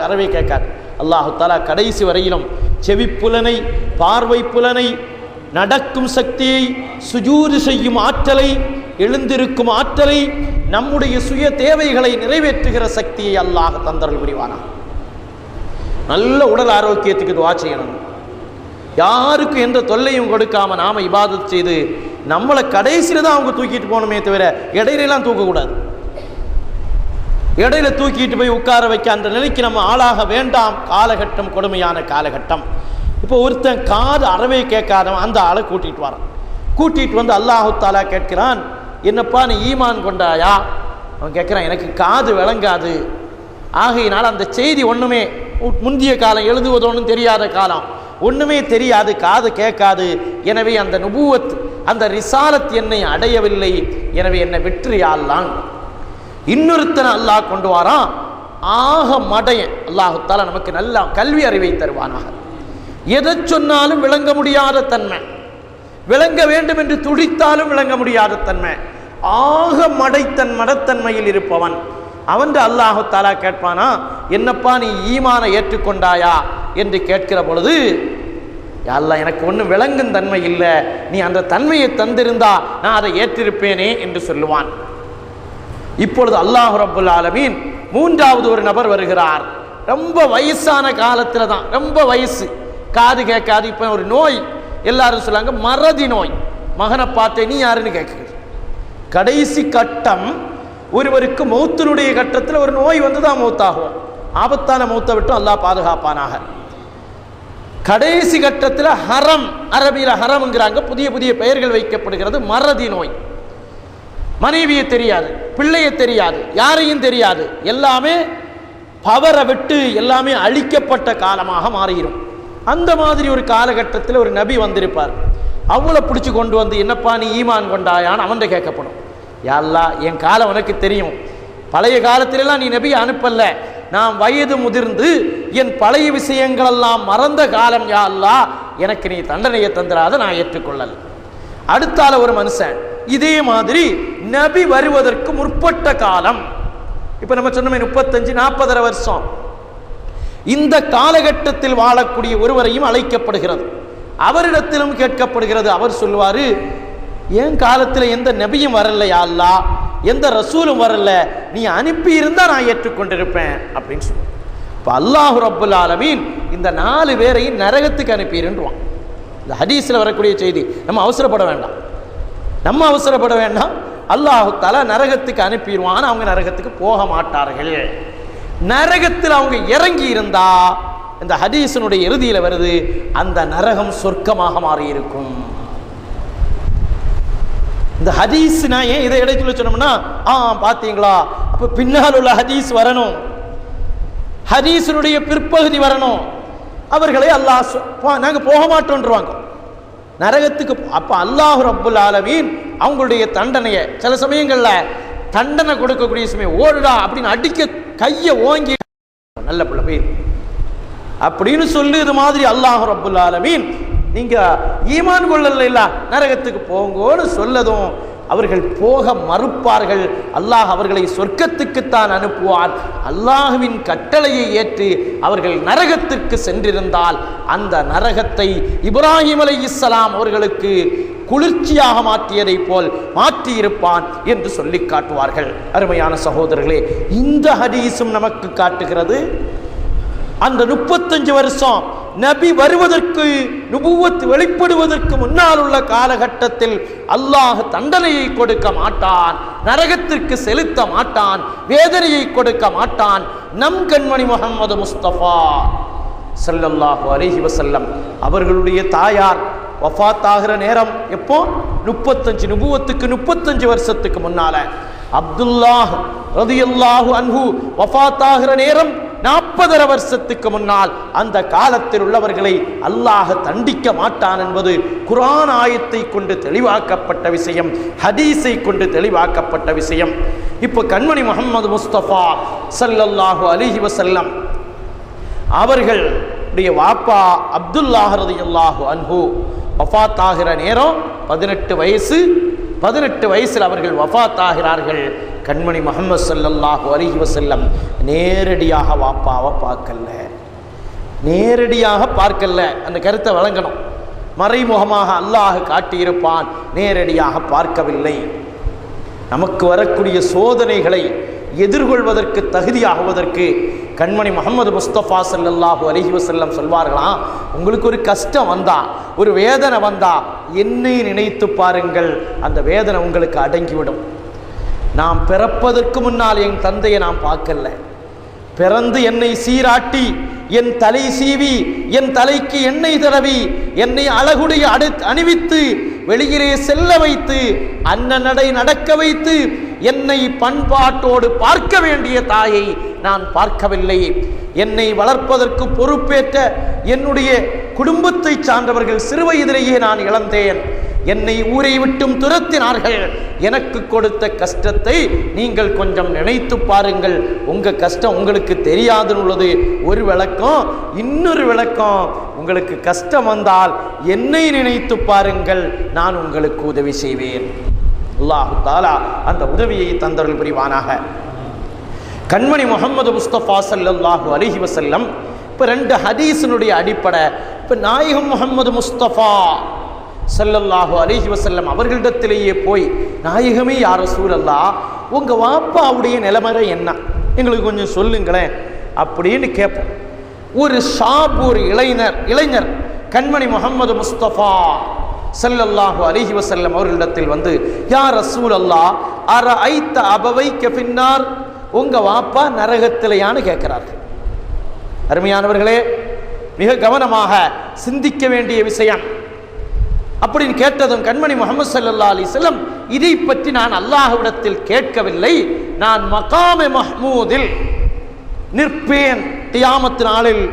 அறவே கேட்காது. அல்லாஹு தஆலா கடைசி வரையிலும் செவிப்புலனை, பார்வை புலனை, நடக்கும் சக்தியை, சுஜூது செய்யும் ஆற்றலை, எழுந்திருக்கும் ஆற்றலை, நம்முடைய சுய தேவைகளை நிறைவேற்றுகிற சக்தியை அல்லாஹ் தந்தருள் புரிவானா. நல்ல உடல் ஆரோக்கியத்துக்கு துஆ செய்யணும். யாருக்கும் எந்த தொல்லையும் கொடுக்காம நாம இபாதத் செய்து நம்மளை கடைசியில் தான் அவங்க தூக்கிட்டு போகணுமே தவிர இடையிலாம் தூக்கக்கூடாது. இடையில தூக்கிட்டு போய் உட்கார வைக்க அந்த நிலைக்கு நம்ம ஆளாக வேண்டாம். காலகட்டம் கொடுமையான காலகட்டம். இப்போ ஒருத்தன் காது அறவே கேட்காதவன் அந்த ஆளை கூட்டிட்டு வரான். கூட்டிட்டு வந்து அல்லாஹு தாலா கேட்கிறான், என்னப்பா நீ ஈமான் கொண்டாயா? அவன் கேட்குறான், எனக்கு காது விளங்காது, ஆகையினால் அந்த செய்தி ஒன்றுமே, முந்திய காலம் எழுதுவது ஒன்றும் தெரியாத காலம், ஒன்றுமே தெரியாது, காது கேட்காது, எனவே அந்த நுபுவத் அந்த ரிசாலத் என்னை அடையவில்லை, எனவே என்னை வெற்றியாள்லான். இன்னொருத்தனை அல்லாஹ் கொண்டு வாரான், ஆக மடையன். அல்லாஹு தாலா நமக்கு நல்ல கல்வி அறிவை தருவானாக. எதை சொன்னாலும் விளங்க முடியாத தன்மை, விளங்க வேண்டும் என்று துடித்தாலும் விளங்க முடியாத தன்மை, ஆக மடத்தன்மையில் இருப்பவன் அவன் அல்லாஹு தாலா கேட்பானா, என்னப்பா நீ ஈமானை ஏற்றுக்கொண்டாயா என்று கேட்கிற பொழுது, யா அல்லாஹ் எனக்கு ஒன்றும் விளங்கும் தன்மை இல்லை, நீ அந்த தன்மையை தந்திருந்தா நான் அதை ஏற்றிருப்பேனே என்று சொல்லுவான். இப்பொழுது அல்லாஹ் ரப்புல் ஆலமீன் மூன்றாவது ஒரு நபர் வருகிறார். ரொம்ப வயசான காலத்தில் தான், ரொம்ப வயசு, காது கேட்காது. இப்போ ஒரு நோய் எல்லாரும் சொல்லாங்க, மறதி நோய். மகனை பார்த்தே நீ யாருன்னு கேட்குது. கடைசி கட்டம், ஒருவருக்கு மௌத்தினுடைய கட்டத்தில் ஒரு நோய் வந்து தான் மௌத்தாகும். ஆபத்தான மௌத்தை விட்டு அல்லாஹ் பாதுகாப்பானாக. கடைசி கட்டத்தில் ஹரம், அரபியில் ஹரம்ங்கிறாங்க, புதிய புதிய பெயர்கள் வைக்கப்படுகிறது. மறதி நோய். மனைவியை தெரியாது, பிள்ளையை தெரியாது, யாரையும் தெரியாது, எல்லாமே பவரை விட்டு எல்லாமே அழிக்கப்பட்ட காலமாக மாறிடும். அந்த மாதிரி ஒரு காலகட்டத்தில் ஒரு நபி வந்திருப்பார். அவளை பிடிச்சி கொண்டு வந்து, என்னப்பா நீ ஈமான் கொண்டாயான்னு அவன்கிட்ட கேட்கப்படும். யா அல்லாஹ் என் காலம் உனக்கு தெரியும், பழைய காலத்திலெல்லாம் நீ நபியை அனுப்பல, நான் வயது முதிர்ந்து என் பழைய விஷயங்களெல்லாம் மறந்த காலம், யா அல்லாஹ் எனக்கு நீ தண்டனையை தந்துடாத, நான் ஏற்றுக்கொள்ளல். அடுத்தால ஒரு மனுஷன் இதே மாதிரி நபி வருவதற்கு முற்பட்ட காலம், இப்ப நம்ம சொன்னோமே 35-40 வருஷம், இந்த காலகட்டத்தில் வாழக்கூடிய ஒருவரையும் அழைக்கப்படுகிறது. அவரிடத்திலும் கேட்கப்படுகிறது. அவர் சொல்லுவாரு, என் காலத்தில் எந்த நபியும் வரல யா அல்லாஹ், எந்த ரசூலும் வரல, நீ அனுப்பி இருந்தா நான் ஏற்றுக்கொண்டிருப்பேன் அப்படின்னு சொல்லு. இப்போ அல்லாஹ் ரப்புல் ஆலமீன் இந்த 4 பேரையும் நரகத்துக்கு அனுப்பிடுவான். இந்த ஹதீஸில் வரக்கூடிய செய்தி. நம்ம அவசரப்பட வேண்டாம், அல்லாஹு தஆலா நரகத்துக்கு அனுப்பிடுவான். அவங்க நரகத்துக்கு போக மாட்டார்கள். நரகத்தில் அவங்க இறங்கி இருந்தா, இந்த ஹதீஸினுடைய இறுதியில் வருது, அந்த நரகம் சொர்க்கமாக மாறி இருக்கும். இந்த ஹதீஸ் நான் ஏன் இதை இடைத்துல சொன்னோம்னா, பார்த்தீங்களா, அப்ப பின்னால் உள்ள ஹதீஸ் வரணும், ஹதீஸினுடைய பிற்பகுதி வரணும். அவர்களை அல்லாஹ் நாங்க போக மாட்டோன்றுவாங்க நரகத்துக்கு. அப்ப அல்லாஹ் ரப்புல் ஆலமீன் அவங்களுடைய தண்டனையை, சில சமயங்கள்ல தண்டனை கொடுக்கக்கூடிய சமயம், ஓடுடா அப்படின்னு அடிக்க கையை ஓங்கி நல்ல பிள்ளை போய் அப்படின்னு சொல்லு. இது மாதிரி அல்லாஹ் ரப்புல் ஆலமீன் நீங்க ஈமான் கொள்ளல நரகத்துக்கு போங்கோன்னு சொல்லதும் அவர்கள் போக மறுப்பார்கள். அல்லாஹ் அவர்களை சொர்க்கத்துக்குத்தான் அனுப்புவார். அல்லாஹ்வின் கட்டளையை ஏற்று அவர்கள் நரகத்திற்கு சென்றிருந்தால் அந்த நரகத்தை இப்ராஹிம் அலைஹிஸ்ஸலாம் அவர்களுக்கு குளிர்ச்சியாக மாற்றியதை போல் மாற்றியிருப்பான் என்று சொல்லி காட்டுவார்கள். அருமையான சகோதரர்களே, இந்த ஹதீஸும் நமக்கு காட்டுகிறது, அந்த 35 வருஷம் நபி வருவதற்கு, நுபுவத் வெளிப்படுவதற்கு முன்னால் உள்ள காலகட்டத்தில் அல்லாஹ் தண்டனையை கொடுக்க மாட்டான், நரகத்திற்கு செலுத்த மாட்டான், வேதனையை கொடுக்க மாட்டான். நம் கண்மணி முஹம்மது முஸ்தபா ஸல்லல்லாஹு அலைஹி வஸல்லம் அவர்களுடைய தாயார் வஃபாத் ஆகிற நேரம் எப்போ? 35 நுபுவத்துக்கு 35 வருஷத்துக்கு முன்னால. அப்துல்லாஹ் ரலியல்லாஹு அன்ஹு வஃபாத் ஆகிற நேரம் 40 வருஷத்துக்கு முன்னால். அந்த காலத்தில் உள்ளவர்களை அல்லாஹ் தண்டிக்க மாட்டான் என்பது குர்ஆன் ஆயத்தை கொண்டு தெளிவாக்கப்பட்ட விஷயம், ஹதீஸை கொண்டு தெளிவாக்கப்பட்ட விஷயம். இப்போ கண்மணி முஹம்மது முஸ்தபா ஸல்லல்லாஹு அலைஹி வஸல்லம் அவர்களுடைய வாப்பா அப்துல்லாஹ் ரலியல்லாஹு அன்ஹு வஃபாத் ஆகிற நேரம் 18 வயசு. 18 வயசில் அவர்கள் வஃபாத் ஆகிறார்கள். கண்மணி முஹம்மது ஸல்லல்லாஹு அலைஹி வஸல்லம் நேரடியாக வாப்பாவை பார்க்கல. நேரடியாக பார்க்கல, அந்த கருத்தை வழங்கணும். மறைமுகமாக அல்லாஹ் காட்டியிருப்பான், நேரடியாக பார்க்கவில்லை. நமக்கு வரக்கூடிய சோதனைகளை எதிர்கொள்வதற்கு தகுதியாகுவதற்கு கண்மணி முஹம்மது முஸ்தபா ஸல்லல்லாஹு அலைஹி வஸல்லம் சொல்வார்களாம், உங்களுக்கு ஒரு கஷ்டம் வந்தா, ஒரு வேதனை வந்தா என்னை நினைத்து பாருங்கள், அந்த வேதனை உங்களுக்கு அடங்கிவிடும். நாம் பிறப்பதற்கு முன்னால் என் தந்தையை நாம் பார்க்கல, பிறந்து என்னை சீராட்டி என் தலை சீவி என் தலைக்கு எண்ணெய் தடவி என்னை அழகுடைய அணிவித்து வெளியிலே செல்ல வைத்து அன்னநடை நடக்க வைத்து என்னை பண்பாட்டோடு பார்க்க வேண்டிய தாயை நான் பார்க்கவில்லை. என்னை வளர்ப்பதற்கு பொறுப்பேற்ற என்னுடைய குடும்பத்தை சார்ந்தவர்கள் சிறுவயதிலேயே நான் இழந்தேன். என்னை ஊரை விட்டும் துரத்தினார்கள். எனக்கு கொடுத்த கஷ்டத்தை நீங்கள் கொஞ்சம் நினைத்து பாருங்கள். உங்க கஷ்டம் உங்களுக்கு தெரியாதுன்னு உள்ளது ஒரு விளக்கம். இன்னொரு விளக்கம், உங்களுக்கு கஷ்டம் வந்தால் என்னை நினைத்து பாருங்கள், நான் உங்களுக்கு உதவி செய்வேன். அல்லாஹு தஆலா அந்த உதவியை தந்தருள் புரிவானாக. கண்மணி முஹம்மது முஸ்தபா ஸல்லல்லாஹு அலைஹி வஸல்லம் இப்போ 2 ஹதீஸினுடைய அடிப்படை. இப்போ நாயகம் முஹம்மது முஸ்தபா ஸல்லல்லாஹு அலைஹி வஸல்லம் அவர்களிடத்திலேயே போய், நாயகமே யா ரசூலல்லாஹ், உங்கள் வாப்பாவுடைய நிலைமை என்ன, எங்களுக்கு கொஞ்சம் சொல்லுங்களேன் அப்படின்னு கேட்போம். ஒரு ஷாப், ஒரு இளைஞர் கண்மணி முஹம்மது முஸ்தபா ஸல்லல்லாஹு அலைஹி வஸல்லம் அவர்களிடத்தில் வந்து, யா ரசூலல்லாஹ் அரஐத அபவைக ஃபின்னார், உங்க வாப்பா நரகத்திலேயான்னு கேட்கிறார்கள். அருமையானவர்களே, மிக கவனமாக சிந்திக்க வேண்டிய விஷயம். அப்படின்னு கேட்டதும் கண்மணி முஹம்மது ஸல்லல்லாஹு அலைஹி வஸல்லம், இதை பற்றி நான் அல்லாஹ்விடத்தில் கேட்கவில்லை, நான் மகாமே மஹ்மூதில் நிற்பேன், கியாமத் நாளில்.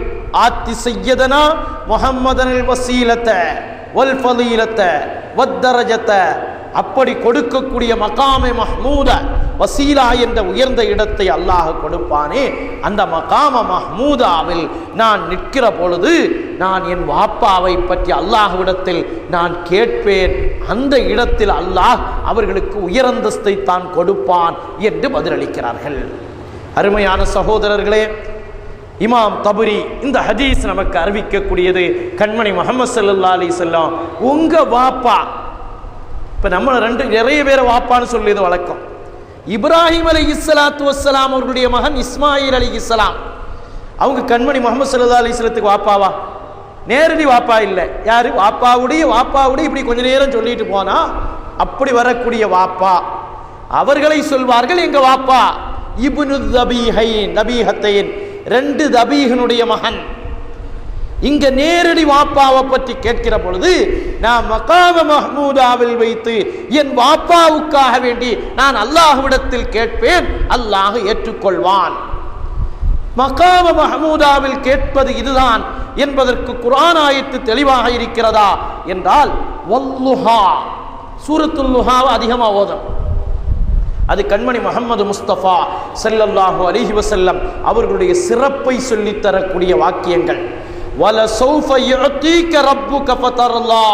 ஆத்தி சய்யதனா முஹம்மதனில் வசீலத்த வல் ஃபலீலத்த வத்தரஜத்த, அப்படி கொடுக்கக்கூடிய மகாமே மஹ்மூத வசீலா என்ற உயர்ந்த இடத்தை அல்லாஹ் கொடுப்பானே, அந்த மகாம மஹ்மூதாவில் நான் நிற்கிற பொழுது நான் என் வாப்பாவை பற்றி அல்லாஹ்விடத்தில் நான் கேட்பேன். அந்த இடத்தில் அல்லாஹ் அவர்களுக்கு உயரந்தஸ்தை தான் கொடுப்பான் என்று பதிலளிக்கிறார்கள். அருமையான சகோதரர்களே, இமாம் தபுரி இந்த ஹதீஸ் நமக்கு அறிவிக்கக்கூடியது. கண்மணி முஹம்மது ஸல்லல்லாஹு அலைஹி வஸல்லம், உங்க வாப்பா, இப்போ நம்ம நிறைய பேரை வாப்பான்னு சொல்லியது வழக்கம். இப்ராஹிம் அலைஹிஸ்ஸலாத்து வஸ்ஸலாம் அவர்களுடைய மகன் இஸ்மாயில் அலைஹிஸ்ஸலாம், அவங்க கண்மணி முஹம்மது ஸல்லல்லாஹு அலைஹி வஸல்லத்துக்கு வாப்பாவா? நேரடி வாப்பா இல்லை. யாரு? வாப்பாவுடைய இப்படி கொஞ்ச நேரம் சொல்லிட்டு போனா அப்படி வரக்கூடிய வாப்பா, அவர்களை சொல்வார்கள் எங்க வாப்பா இப்னு தபீஹைன், தபீஹத்தைன், 2 தபீஹனுடைய மகன். இங்க நேரடி வாப்பாவை பற்றி கேட்கிற பொழுது, நான் மகாம மஹ்மூதாவில் வைத்து என் வாப்பாவுக்காக வேண்டி நான் அல்லாஹ்விடத்தில் கேட்பேன், அல்லாஹ் ஏற்றுக்கொள்வான். மகாம மஹ்மூதாவில் கேட்பது இதுதான் என்பதற்கு குர்ஆன் ஆயத்து தெளிவாக இருக்கிறதா என்றால், வல்லுஹா, சூரத்துல் லுஹாவை அதிகமாக ஓதும். அது கண்மணி முஹம்மது முஸ்தபா ஸல்லல்லாஹு அலைஹி வஸல்லம் அவர்களுடைய சிறப்பை சொல்லித் தரக்கூடிய வாக்கியங்கள். வலசௌஃப யுஅதீக ரப்புக ஃபதர்லா,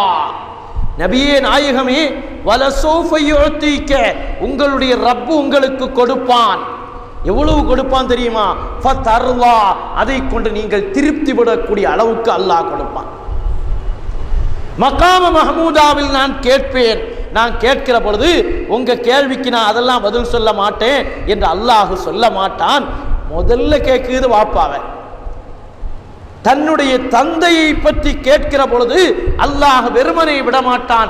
நபியே நாயகமே, வலசௌஃப யுஅதீக, உங்களுடைய ரப்பு உங்களுக்கு கொடுப்பான். எவ்வளவு கொடுப்பான் தெரியுமா? ஃபதர்லா, அதை கொண்டு நீங்கள் திருப்தி விடக்கூடிய அளவுக்கு அல்லாஹ் கொடுப்பான். மகாம மஹ்மூதாவில் நான் கேட்பேன், நான் கேட்கிற பொழுது உங்க கேள்விக்கு நான் அதெல்லாம் பதில் சொல்ல மாட்டேன் என்று அல்லாஹ் சொல்ல மாட்டான். முதல்ல கேட்குது வாப்பாவை. தன்னுடைய தந்தையை பற்றி கேட்கிற பொழுது அல்லாஹ் வெறுமனை விடமாட்டான்.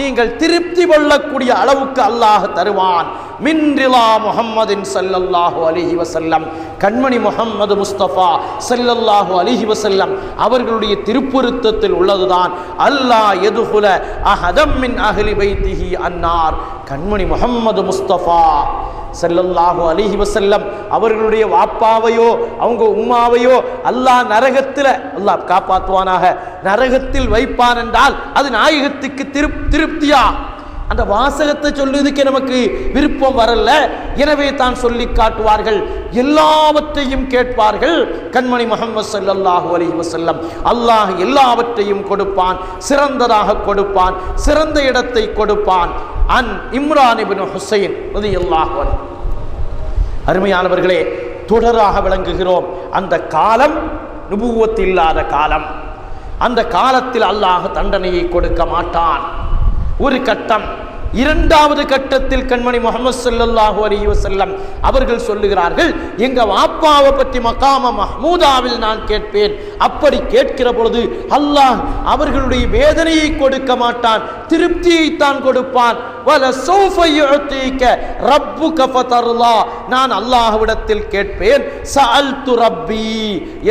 நீங்கள் திருப்தி கொள்ளக்கூடிய அளவுக்கு அல்லாஹ் தருவான். மின்ரிலா முஹம்மதின் ஸல்லல்லாஹு அலைஹி வஸல்லம், கண்மணி முஹம்மது முஸ்தபா ஸல்லல்லாஹு அலைஹி வஸல்லம் அவர்களுடைய திருப்பொருத்தத்தில் உள்ளதுதான் அல்லாஹ் யதுகுல அஹதம் மின் அஹ்லி பைத்திஹி அன்னார். கண்மணி முஹம்மது முஸ்தபா ஸல்லல்லாஹு அலைஹி வஸல்லம் அவர்களுடைய வாப்பாவையோ அவங்க உம்மாவையோ அல்லாஹ் நரகத்தில், அல்லாஹ் காப்பாற்றுவானாக, நரகத்தில் வைப்பான் என்றால் அது நாயகத்துக்கு திருப்தியா? அந்த வாசகத்தை சொல்லுவதற்கு நமக்கு விருப்பம் வரல. எனவே தான் சொல்லி காட்டுவார்கள், எல்லாவற்றையும் கேட்பார்கள். கண்மணி முஹம்மது ஸல்லல்லாஹு அலைஹி வஸல்லம், அல்லாஹ் எல்லாவற்றையும் கொடுப்பான், சிறந்ததாக கொடுப்பான், சிறந்த இடத்தை கொடுப்பான். அன் இம்ரான் இப்னு ஹுசைன் ரலியல்லாஹு அன்ஹு. அருமையானவர்களே, தொடராக விளங்குகிறோம். அந்த காலம் நுபுவத் இல்லாத காலம். அந்த காலத்தில் அல்லாஹ் தண்டனையை கொடுக்க மாட்டான். ஒரு கட்டம். இரண்டாவது கட்டத்தில் கண்மணி முஹம்மது ஸல்லல்லாஹு அலைஹி வஸல்லம் அவர்கள் சொல்லுகிறார்கள், எங்க வாப்பாவை பற்றி மகாம மஹ்மூதாவில் நான் கேட்பேன். அப்படி கேட்கிற பொழுது அல்லாஹ் அவர்களுடைய வேதனையை கொடுக்க மாட்டான், திருப்தியை தான் கொடுப்பான். வல சௌஃப யுஅதீக ரப்புக ஃபதர்லா, நான் அல்லாஹ்விடத்தில் கேட்பேன். சஅல்து ரப்பி,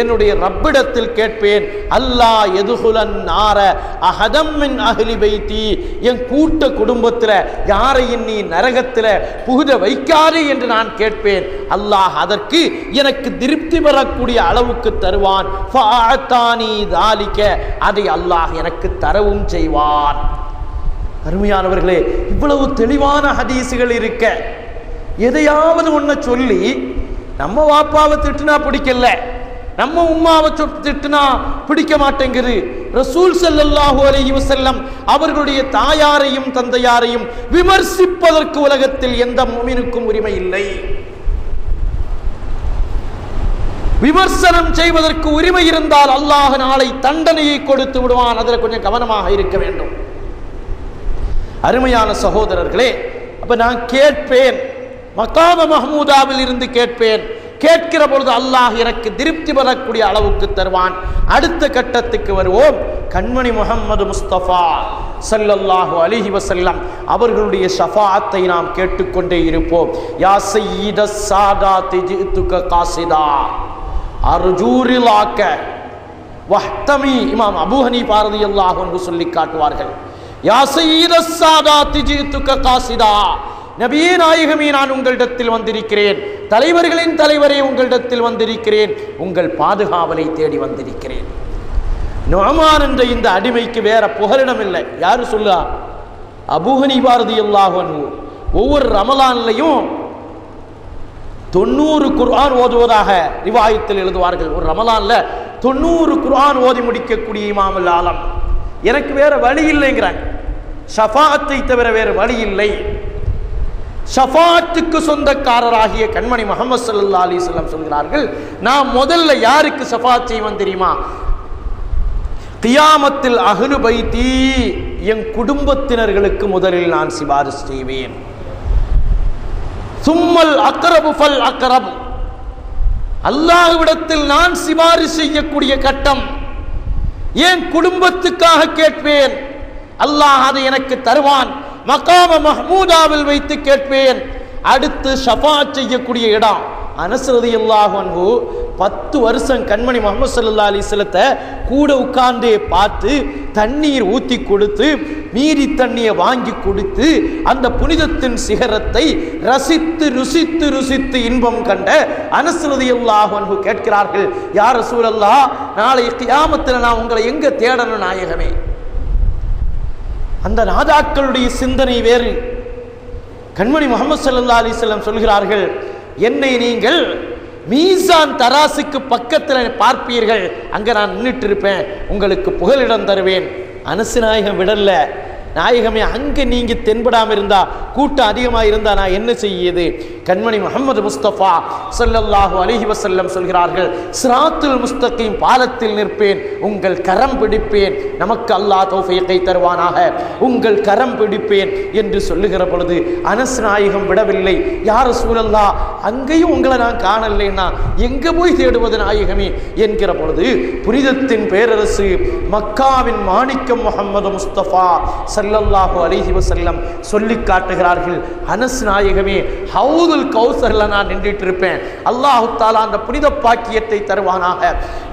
என்னுடைய ரப்பிடத்தில் கேட்பேன். அல்லாஹ் யதுகுலன் நார அஹதம் மின் அஹ்லி பைத்தி, என் கூட்ட குடும்பத்தில் யாரையும் நீ நரகத்தில் புகுத வைக்காதே என்று நான் கேட்பேன். அல்லாஹ் அதற்கு எனக்கு திருப்தி பெறக்கூடிய அளவுக்கு தருவான். ஃபஅதானி தாலிக, அதை அல்லாஹ் எனக்கு தரவும் செய்வான். அருமையானவர்களே, இவ்வளவு தெளிவான ஹதீசுகள் இருக்க எதையாவது ஒன்ன சொல்லி நம்ம வாப்பாவை திட்டுனா பிடிக்கல, நம்ம உம்மாவை திட்டுனா பிடிக்க மாட்டேங்குது. ரசூல் ஸல்லல்லாஹு அலைஹி வஸல்லம் அவர்களுடைய தாயாரையும் தந்தையாரையும் விமர்சிப்பதற்கு உலகத்தில் எந்த முஃமினுக்கும் உரிமை இல்லை. விமர்சனம் செய்வதற்கு உரிமை இருந்தால் அல்லாஹ் நாளை தண்டனையை கொடுத்து விடுவான். அதில் கொஞ்சம் கவனமாக இருக்க வேண்டும். அருமையான சகோதரர்களே, அப்ப நான் கேட்பேன், மகாம மஹ்மூதாவில் இருந்து கேட்பேன். கேட்கிற பொழுது அல்லாஹ் எனக்கு திருப்தி பெறக்கூடிய அளவுக்கு தருவான். அடுத்த கட்டத்துக்கு வருவோம். கண்மணி முஹம்மது முஸ்தபா ஸல்லல்லாஹு அலைஹி வஸல்லம் அவர்களுடைய ஷஃபாஅத்தை நாம் கேட்டுக்கொண்டே இருப்போம். யா சய்யிதஸ் சாதாத்தி ஜிதுக காசிதா அர்ஜூரிலாக்க வஹ்தமி. இமாம் அபூ ஹனீஃபா ரலியல்லாஹு அன்ஹு சொல்லி காட்டுவார்கள், யா சய்யிதஸ் சாதாத்தி ஜிதுக காசிதா, நபியே நாயகமே, நான் உங்களிடத்தில் வந்திருக்கிறேன். தலைவர்களின் தலைவரே, உங்களிடத்தில் வந்திருக்கிறேன். உங்கள் பாதுகாவலை தேடி வந்திருக்கிறேன். நுஅமான் என்ற இந்த அடிமைக்கு வேற புகலிடம் இல்லை. யாரு சொல்லா? அபூ ஹனீஃபா ரலியல்லாஹு அன்ஹு ஒவ்வொரு ரமலான்லையும் 90 குர்ஆன் ஓதுவதாக ரிவாயத்தில் எழுதுவார்கள். ஒரு ரமலான்ல 90 குர்ஆன் ஓதி முடிக்கக்கூடிய இமாமுல் ஆலம். எனக்கு வேற வழி இல்லைங்கிறாங்க. ஷஃபாஅத்தை தவிர வேறு வழி இல்லை. ஷஃபாஅத்துக்கு சொந்தக்காரராகிய கண்மணி முஹம்மது ஸல்லல்லாஹு அலைஹி வஸல்லம் சொல்கிறார்கள், நான் முதல்ல யாருக்கு ஷஃபாஅத் செய்வேன் தெரியுமா? கியாமத்தில் அஹ்லு பைத்தி, என் குடும்பத்தினர்களுக்கு முதலில் நான் சிபாரிசு செய்வேன். சும்மல் அக்ரபு ஃபல் அக்ரப், அல்லாஹ்விடத்தில் நான் சிபாரிசு செய்யக்கூடிய கட்டம் என் குடும்பத்துக்காக கேட்பேன். அல்லாஹ் அதை எனக்கு தருவான். மகாம மஹ்மூதாவில் வைத்து கேட்பேன். அடுத்து ஷஃபாஅத் செய்யக்கூடிய இடம் அனஸ் ரலியல்லாஹு அன்ஹு 10 வருஷம் கண்மணி முஹம்மது ஸல்லல்லாஹு அலைஹி வஸல்லத்தை கூட உட்கார்ந்தே பார்த்து தண்ணீர் ஊற்றி கொடுத்து மீறி தண்ணியை வாங்கி கொடுத்து அந்த புனிதத்தின் சிகரத்தை ரசித்து ருசித்து ருசித்து இன்பம் கண்ட அனஸ் ரலியல்லாஹு அன்ஹு கேட்கிறார்கள், யா ரசூலல்லாஹ், நாளை கியாமத்தில் நான் உங்களை எங்க தேடணும் நாயகமே? அந்த நாதாக்களுடைய சிந்தனை வேறு. கண்மணி முஹம்மது ஸல்லல்லாஹு அலைஹி வஸல்லம் சொல்கிறார்கள், என்னை நீங்கள் மீசான் தராசுக்கு பக்கத்தில் பார்ப்பீர்கள், அங்க நான் நின்றுட்டு இருப்பேன், உங்களுக்கு புகலிடம் தருவேன். அனஸ் நாயகம் விடல, நாயகமே அங்கே நீங்க தென்படாமல் இருந்தா, கூட்டம் அதிகமாக இருந்தா நான் என்ன செய்யுது? கண்மணி முஹம்மது முஸ்தபா ஸல்லல்லாஹு அலைஹி வஸல்லம் சொல்கிறார்கள், சிராத்துல் முஸ்தகீம் பாலத்தில் நிற்பேன், உங்கள் கரம் பிடிப்பேன். நமக்கு அல்லாஹ் தௌஃபீகை தருவானாக. உங்கள் கரம் பிடிப்பேன் என்று சொல்லுகிற பொழுது அனஸ் நாயகம் விடவில்லை. யா ரசூலல்லாஹ், அங்கேயும் உங்களை நான் காணலைன்னா எங்க போய் தேடுவது நாயகமே என்கிற பொழுது புனிதத்தின் பேரரசு மக்காவின் மாணிக்கம் முஹம்மது முஸ்தபா ஸல்லல்லாஹு அலைஹி வஸல்லம் சொல்லி காட்டுகிறார்கள், அனஸ் நாயகமே, ஹவுதுல் கௌசர்ல நான் நின்றுட்டு இருப்பேன். அல்லாஹு தஆலா அந்த புனித பாக்கியத்தை தருவானாக.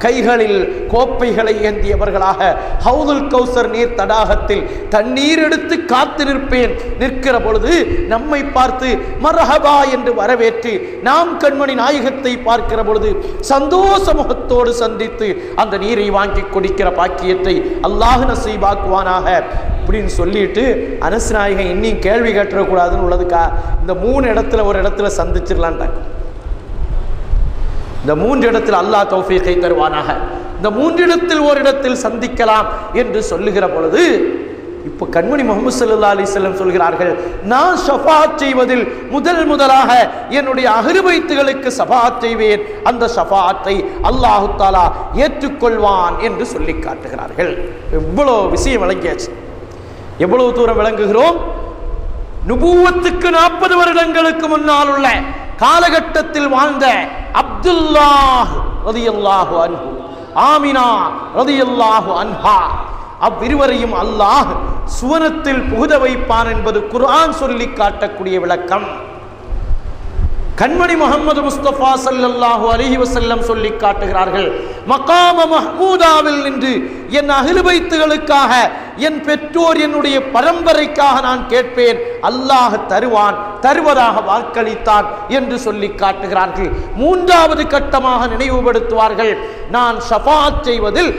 கைகளில் கோப்பைகளை ஏந்தியவர்களாக ஹவுதுல் கௌசர் நீர் தடாகத்தில் தண்ணீர் எடுத்து காத்து நிற்பேன். நிற்கிற பொழுது நம்மை பார்த்து மர்ஹபா என்று வரவேற்று நாம் கண்மணி நாயகத்தை பார்க்கிற பொழுது சந்தோஷ முகத்தோடு சந்தித்து அந்த நீரை வாங்கி குடிக்கிற பாக்கியத்தை அல்லாஹ் நசீபாக்குவானாக அப்படின்னு சொல்லிட்டு அனஸ் நாயகன் இன்னும் கேள்வி கேட்டுறக்கூடாதுன்னு உள்ளதுக்கா இந்த 3 இடத்துல ஒரு இடத்துல சந்திச்சிடலான்ட்டாங்க. இந்த 3 இடத்தில் அல்லாஹ் தௌஃபீகை தருவானாக. இந்த 3 இடத்தில் ஒரு இடத்தில் சந்திக்கலாம் என்று சொல்லுகிற பொழுது இப்போ கண்மணி முஹம்மது ஸல்லல்லாஹு அலைஹி வஸல்லம் சொல்கிறார்கள், நான் ஷஃபாஅத் செய்வதில் முதலாக என்னுடைய அஹ்லு பைத்துகளுக்கு ஷஃபாஅத் செய்வேன், அந்த ஷஃபாஅத்தை அல்லாஹ் தஆலா ஏற்றுக்கொள்வான் என்று சொல்லி காட்டுகிறார்கள். எவ்வளோ விஷயம் விளங்கியாச்சு. எவ்வளவு தூரம் விளங்குகிறோம்? நுபுவத்துக்கு 40 வருடங்களுக்கு முன்னால் உள்ள காலகட்டத்தில் வாழ்ந்த அப்துல்லாஹ் ரலியல்லாஹு அன்ஹு, ஆமினா ரலியல்லாஹு அன்ஹா, அவ்விருவரையும் அல்லாஹ் சுவனத்தில் புகுத வைப்பான் என்பது குர்ஆன் சொல்லி காட்டக்கூடிய விளக்கம். கண்மணி முஹம்மது முஸ்தபா ஸல்லல்லாஹு அலைஹி வஸல்லம் சொல்லி காட்டுகிறார்கள், மகாம மஹ்மூதாவில் நின்று என் அஹ்லு பைத்துகளுக்காக, என் பெற்றோர், என்னுடைய பரம்பரைக்காக நான் கேட்பேன், அல்லாஹ் தருவான், தருவதாக வாக்களித்தான் என்று சொல்லி காட்டுகிறார்கள். மூன்றாவது கட்டமாக நினைவுபடுத்துவார்கள், நான் ஷஃபாஅத் செய்வதில்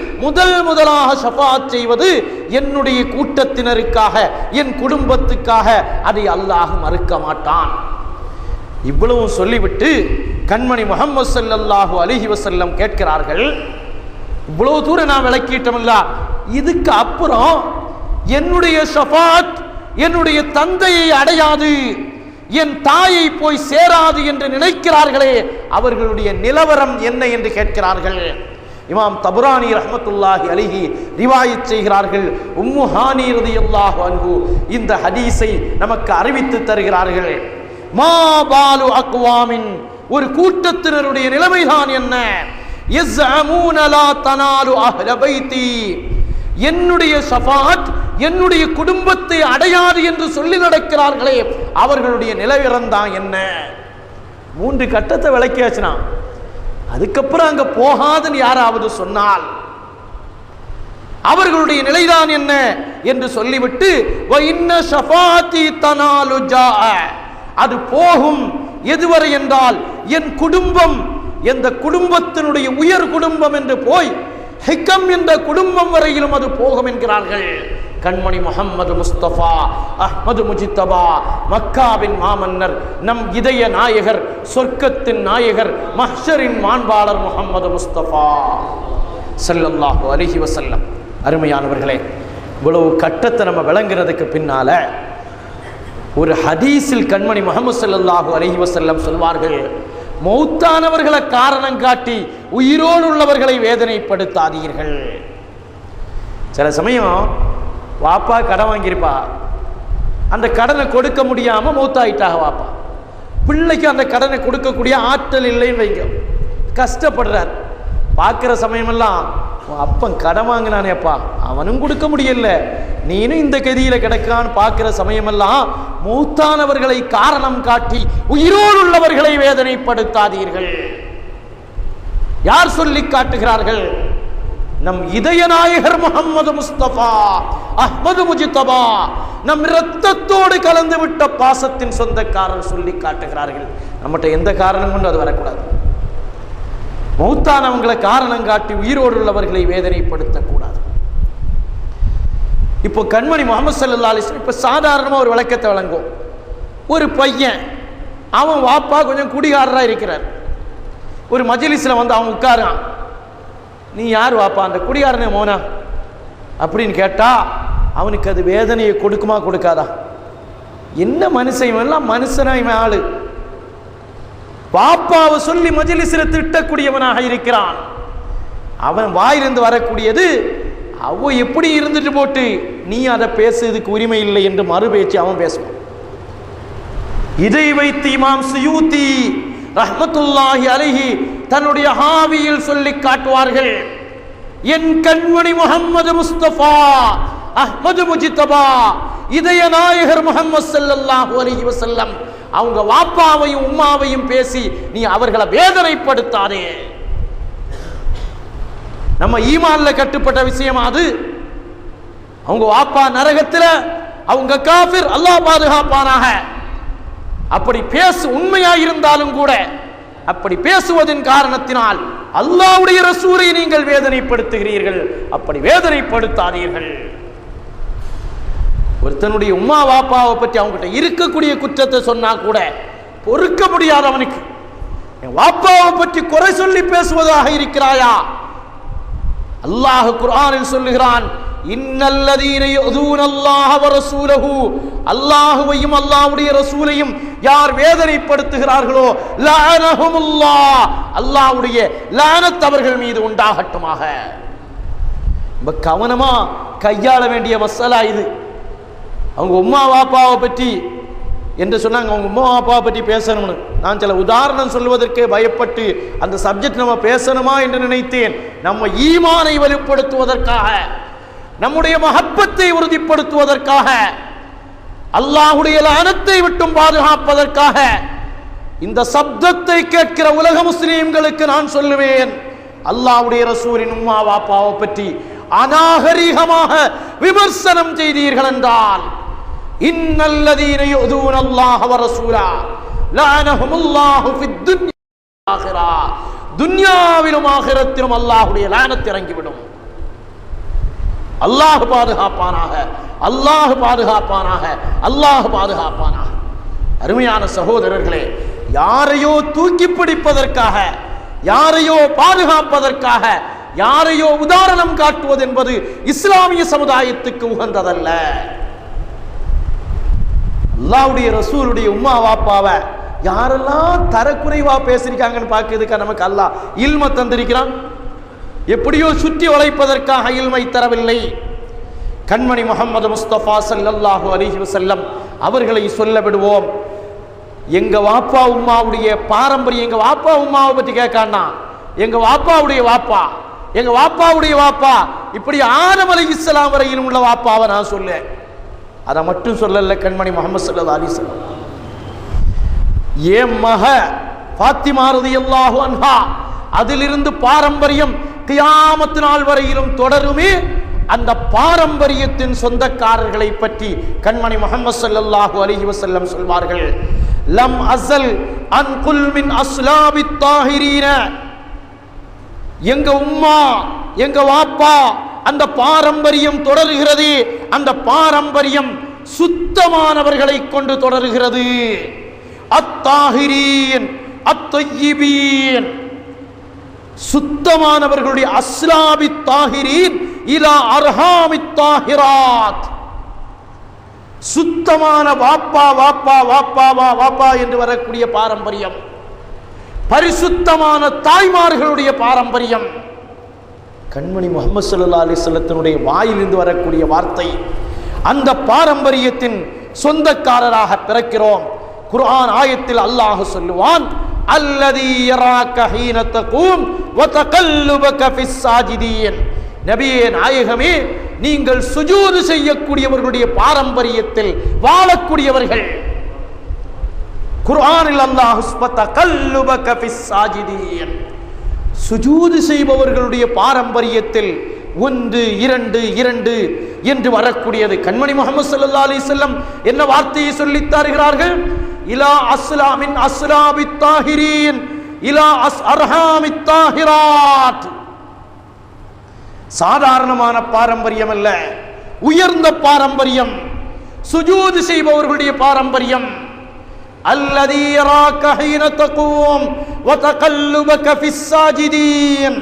முதலாக ஷஃபாஅத் செய்வது என்னுடைய கூட்டத்தினருக்காக, என் குடும்பத்துக்காக, அதை அல்லாஹ் மறுக்க மாட்டான். இவ்வளவும் சொல்லிவிட்டு கண்மணி முஹம்மது ஸல்லல்லாஹு அலைஹி வஸல்லம் கேட்கிறார்கள், இவ்வளவு தூரம் நான் விளக்கிட்டோம்ல, இதுக்கு அப்புறம் என்னுடைய ஷஃபாஅத் என்னுடைய தந்தையை அடையாது, என் தாயை போய் சேராது என்று நினைக்கிறார்களே, அவர்களுடைய நிலவரம் என்ன என்று கேட்கிறார்கள். இமாம் தபுரானி ரஹ்மத்துல்லாஹி அலைஹி ரிவாயத் செய்கிறார்கள். உம்மு ஹானி ரலியல்லாஹு அன்ஹு இந்த ஹதீஸை நமக்கு அறிவித்து தருகிறார்கள். மா பாலு அக்வாமின், ஒரு கூட்டத்தினருடைய நிலைமைதான் என்ன, யஸ்அமூன லா தனாலு அஹ்ல பைத்தி, என்னுடைய ஷஃபாஅத் என்னுடைய குடும்பத்தை அடையாது என்று சொல்லி நடக்கிறார்களே, அவர்களுடைய நிலைவரம்தான் என்ன. 3 கட்டத்தை விளக்கியாச்சுனா, அதுக்கப்புறம் அங்க போகாதுன்னு யாராவது சொன்னால் அவர்களுடைய நிலைதான் என்ன என்று சொல்லிவிட்டு, வ இன்ன ஷஃபாஅத்தி தனாலு ஜாஅ, அது போகும் எதுவரை என்றால் என் குடும்பம், எந்த குடும்பத்தினுடைய உயர் குடும்பம் என்று போய் ஹிக்கம் என்ற குடும்பம் வரையிலும் அது போகும் என்கிறார்கள். கண்மணி முஹம்மது முஸ்தபா அஹ்மது முஜித்தபா, மக்காவின் மாமன்னர், நம் இதய நாயகர், சொர்க்கத்தின் நாயகர், மஹ்ஷரின் மாண்பாளர் முஹம்மது முஸ்தபா ஸல்லல்லாஹு அலைஹி வஸல்லம். அருமையானவர்களே, இவ்வளவு கட்டத்தை நம்ம விளங்குறதுக்கு பின்னால ஒரு ஹதீஸில் கண்மணி முஹம்மது ஸல்லல்லாஹு அலைஹி வஸல்லம் சொல்வார்கள், மௌத்தானவர்களை காரணம் காட்டி உயிரோடு உள்ளவர்களை வேதனைப்படுத்தாதீர்கள். சில சமயம் வாப்பா கடன் வாங்கியிருப்பா, அந்த கடனை கொடுக்க முடியாம மௌத்தாயிட்டாக வாப்பா, பிள்ளைக்கு அந்த கடனை கொடுக்கக்கூடிய ஆற்றல் இல்லைன்னு வைங்க, கஷ்டப்படுறார். பார்க்குற சமயமெல்லாம் அப்பன் கடன் வாங்கினானேப்பா, அவனும் கொடுக்க முடியல, நீனும் இந்த கதியில கிடக்கான்னு பார்க்கிற சமயமெல்லாம் மௌத்தானவர்களை காரணம் காட்டி உயிரோடு உள்ளவர்களை வேதனைப்படுத்தாதீர்கள். யார் சொல்லி காட்டுகிறார்கள்? நம் இதய நாயகர் முஹம்மது முஸ்தபா அஹ்மது முஜித்தபா, நம் இரத்தத்தோடு கலந்து விட்ட பாசத்தின் சொந்தக்காரர் சொல்லி காட்டுகிறார்கள். நம்மகிட்ட எந்த காரணம் கொண்டு அது வரக்கூடாது. மௌத்தானவங்களை காரணம் காட்டி உயிரோடு உள்ளவர்களை வேதனைப்படுத்தக்கூடாது. இப்போ கண்மணி முஹம்மது ஸல்லல்லாஹு அலைஹி வஸல்லம் இப்போ சாதாரணமாக ஒரு விளக்கத்தை வழங்கும். ஒரு பையன், அவன் வாப்பா கொஞ்சம் குடிகாரராக இருக்கிறார். ஒரு மஜ்லிஸில் வந்து அவன் உட்காரான், நீ யார் வாப்பா, அந்த குடிகாரனே மோனா அப்படின்னு கேட்டா அவனுக்கு அது வேதனையை கொடுக்குமா கொடுக்காதா? என்ன மனுஷன் எல்லாம் மனுஷனா இவன் ஆளு, பாப்பாவை சொல்லி மஜ்லிஸில் திட்டக்கூடியவனாக இருக்கிறான். அவன் வாயிலிருந்து வரக்கூடியது அவ எப்படி இருந்துட்டு போட்டு நீ அதை பேசுறதுக்கு உரிமை இல்லை என்று மறு பேச்சு அவன் பேசுவான். இதை வைத்து இமாம் சுயூத்தி ரஹ்மத்துல்லாஹி அலைஹி தன்னுடைய ஹாவியில் சொல்லி காட்டுவார்கள், என் கண்மணி முஹம்மது முஸ்தபா அஹ்மது முஜித்தபா இதய நாயகர் முஹம்மது ஸல்லல்லாஹு அலைஹி வஸல்லம் அவங்க வாப்பாவையும் உம்மாவையும் பேசி நீ அவர்களை வேதனைப்படுத்தாதே. நம்ம ஈமான்ல கட்டுப்பட்ட விஷயம் அது. அவங்க வாப்பா நரகத்துல, அவங்க காஃபிர், அல்லாஹ் பாதுகாப்பானாக. அப்படி பேசு உண்மையா இருந்தாலும் கூட அப்படி பேசுவதன் காரணத்தினால் அல்லாஹ்வுடைய ரசூலை நீங்கள் வேதனைப்படுத்துகிறீர்கள். அப்படி வேதனைப்படுத்தாதீர்கள். ஒருத்தனுடைய உம்மா வாப்பாவை பற்றி அவங்ககிட்ட இருக்கக்கூடிய குற்றத்தை சொன்னா கூட பொறுக்க முடியாத அவனுக்கு என் வாப்பாவை பற்றி குறை சொல்லி பேசுவதாக இருக்கிறாயா? அல்லாஹ் குர்ஆனில் சொல்லுகிறான், இன்னல்லதீன யதுனல்லாஹ வ ரசூலஹு, அல்லாஹ்வையும் அல்லாஹ்வுடைய ரசூலையும் யார் வேதனைப்படுத்துகிறார்களோ லஅனஹுமுல்லாஹ், அல்லாஹ்வுடைய லஅனத் அவர்கள் மீது உண்டாகட்டுமாக. ரொம்ப கவனமா கையாள வேண்டிய மசாலா இது. அவங்க உம்மா வாப்பாவை பற்றி என்று சொன்னாங்க, அவங்க உம்மா வாப்பாவை பற்றி பேசணும்னு. நான் சில உதாரணம் சொல்வதற்கு பயப்பட்டு அந்த சப்ஜெக்ட் நம்ம பேசணுமா என்று நினைத்தேன். நம்ம ஈமானை வலுப்படுத்துவதற்காக, நம்முடைய மஹப்பத்தை உறுதிப்படுத்துவதற்காக, அல்லாஹ்வுடைய லஅனத்தை விட்டும் பாதுகாப்பதற்காக இந்த சப்தத்தை கேட்கிற உலக முஸ்லிம்களுக்கு நான் சொல்லுவேன், அல்லாஹ்வுடைய ரசூலின் உம்மா வாப்பாவை பற்றி அநாகரிகமாக விமர்சனம் செய்தீர்கள் என்றால் இன்னல்லதீன யதுனல்லாஹ வ ரசூலா லஅனஹுமுல்லாஹு ஃபித் துன்யா வல் ஆখিরা, துன்யாவிலும் ஆகிரத்திலும் அல்லாஹ்வுடைய லஅனத் இறங்கிவிடும். அல்லாஹ் பாதுகாப்பானாக, அல்லாஹ் பாதுகாப்பானாக, அல்லாஹ் பாதுகாப்பானாக. அருமையான சகோதரர்களே, யாரையோ தூக்கி பிடிப்பதற்காக, யாரையோ பாதுகாப்பதற்காக, யாரையோ உதாரணம் காட்டுவது என்பது இஸ்லாமிய சமுதாயத்துக்கு உகந்ததல்ல. அல்லாஹ்வுடைய ரசூலுடைய உம்மா வாப்பாவை யாரெல்லாம் தரக்குறைவா பேசிருக்காங்கன்னு பார்க்கிறதுக்கா நமக்கு அல்லாஹ் இல்ம தந்திருக்கிறான். எப்படியோ சுற்றி வளைப்பதற்காக இல்மை தரவில்லை. கண்மணி முஹம்மது முஸ்தபா ஸல்லல்லாஹு அலைஹி வஸல்லம் அவர்களை சொல்ல விடுவோம். எங்க வாப்பா உம்மாவுடைய பாரம்பரியம், எங்க வாப்பா உம்மாவை பற்றி கேட்கான்னா எங்க வாப்பாவுடைய வாப்பா, எங்க வாப்பாவுடைய வாப்பா, இப்படி ஆதம் அலைஹிஸ்ஸலாம் வரையிலும் உள்ள வாப்பாவை நான் சொல்ல, அதை மட்டும் சொல்லல கண்மணி முஹம்மது ஸல்லல்லாஹு அலைஹி வஸல்லம். ஏன் மக ஃபாத்திமா ரலியல்லாஹு அன்ஹா, அதிலிருந்து பாரம்பரியம் கியாமத் நாள் வரையிலும் தொடருமே. அந்த பாரம்பரியத்தின் சொந்தக்காரர்களை பற்றி கண்மணி முஹம்மது ஸல்லல்லாஹு அலைஹி வஸல்லம் சொல்வார்கள், லம் அஸல் அன் குல் மின் அஸ்லாபித் தாஹிரீன, எங்க உம்மா எங்க வாப்பா அந்த பாரம்பரியம் தொடருகிறது. அந்த பாரம்பரியம் சுத்தமானவர்களை கொண்டு தொடருகிறது. அத்தாஹிரீன் அத்தய்யிபீன், சுத்தமானவர்களுடைய அஸ்லாபித் தாஹிரீன் இலா அர்ஹாமித் தாஹிராத், சுத்தமான வாப்பா வாப்பா வாப்பா வாப்பா என்று வரக்கூடிய பாரம்பரியம், பரிசுத்தமான தாய்மார்களுடைய பாரம்பரியம். கண்மணி முஹம்மது ஸல்லல்லாஹு அலைஹி வஸல்லத்தினுடைய வாயிலிருந்து வரக்கூடிய வார்த்தை, அந்த பாரம்பரியத்தின் சொந்தக்காரராக பிறக்கிறோம். குர்ஆன் ஆயத்தில் அல்லாஹ் சொல்லுவான், அல்லதி யராக ஹீன தகூம் வ தகல்லுபக ஃபிஸ் சாஜிதீன், நபியே நாயகமே, நீங்கள் சுஜூது செய்யக்கூடியவர்களுடைய பாரம்பரியத்தில் வாழக்கூடியவர்கள். குர்ஆனில் அல்லாஹ் தகல்லுபக ஃபிஸ் சாஜிதீன், சுஜூது செய்பவர்களுடைய பாரம்பரியத்தில் 1 2 2 என்று வரக்கூடியது. கண்மணி முஹம்மது ஸல்லல்லாஹு அலைஹி வஸல்லம் என்ன வார்த்தையை சொல்லித் தருகிறார்கள்? இலா அஸ்லாமின் அஸ்லாபித் தாஹிரீன் இலா அர்ஹாமித் தாஹிராத். சாதாரணமான பாரம்பரியம் அல்ல, உயர்ந்த பாரம்பரியம், சுஜூது செய்பவர்களுடைய பாரம்பரியம். அல்லதீ யராக ஹீன தகூம் வ தகல்லுபக ஃபிஸ் சாஜிதீன்,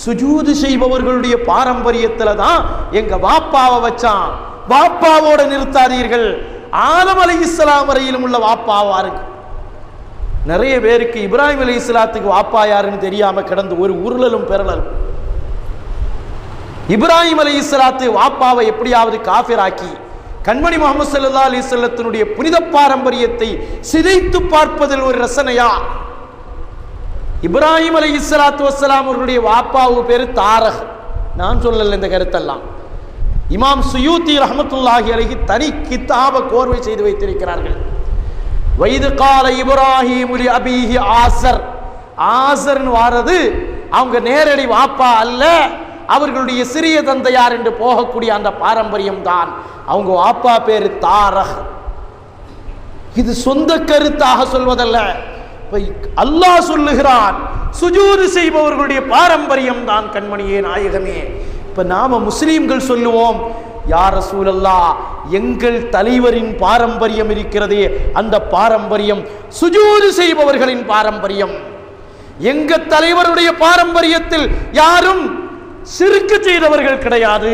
சுஜூது செய்பவர்களுடைய பாரம்பரியத்துல தான் எங்க வாப்பாவை வச்சான். வாப்பாவோட நிறுத்தாதீர்கள், ஆதம் அலைஹிஸ்ஸலாம் வரையிலும் உள்ள வாப்பாவா இருக்கு. நிறைய பேருக்கு இப்ராஹிம் அலைஹிஸ்ஸலாத்துக்கு வாப்பா யாருன்னு தெரியாம கிடந்து ஒரு உருளலும் பெறலும். இப்ராஹிம் அலைஹிஸ்ஸலாத்து வாப்பாவை எப்படியாவது காஃபிராக்கி கண்மணி முஹம்மது ஸல்லல்லாஹு அலைஹி வஸல்லத்தினுடைய புனித பாரம்பரியத்தை சிதைத்து பார்ப்பதில் ஒரு ரசனையா? இப்ராஹிம் அலைஹிஸ்ஸலாத்து வஸ்ஸலாம் அவர்களுடைய வாப்பாவு பேரு தாரக். நான் சொல்லல இந்த கருத்தெல்லாம், இமாம் சுயூத்தி ரஹ்மத்துல்லாஹி அலைஹி தனி கிதாப கோர்வை செய்து வைத்திருக்கிறார்கள். வைது கால இப்ராஹிம் லி அபீஹி ஆசர், ஆசர்னு வாரது அவங்க நேரடி வாப்பா அல்ல, அவர்களுடைய சிறிய தந்தையார் என்று போகக்கூடிய அந்த பாரம்பரியம் தான். அவங்க வாப்பா பேரு தாரக். இது சொந்த கருத்தாக சொல்வதல்ல, அல்லாஹ் சொல்லுகிறான், சுஜூது செய்பவர்களுடைய பாரம்பரியம் தான் கண்மணியே நாயகமே. இப்ப நாம முஸ்லீம்கள் சொல்லுவோம், யா ரசூலல்லாஹ், எங்கள் தலைவரின் பாரம்பரியம் இருக்கிறதே, அந்த பாரம்பரியம் சுஜூது செய்பவர்களின் பாரம்பரியம். எங்க தலைவருடைய பாரம்பரியத்தில் யாரும் சிறுக்கு செய்தவர்கள் கிடையாது,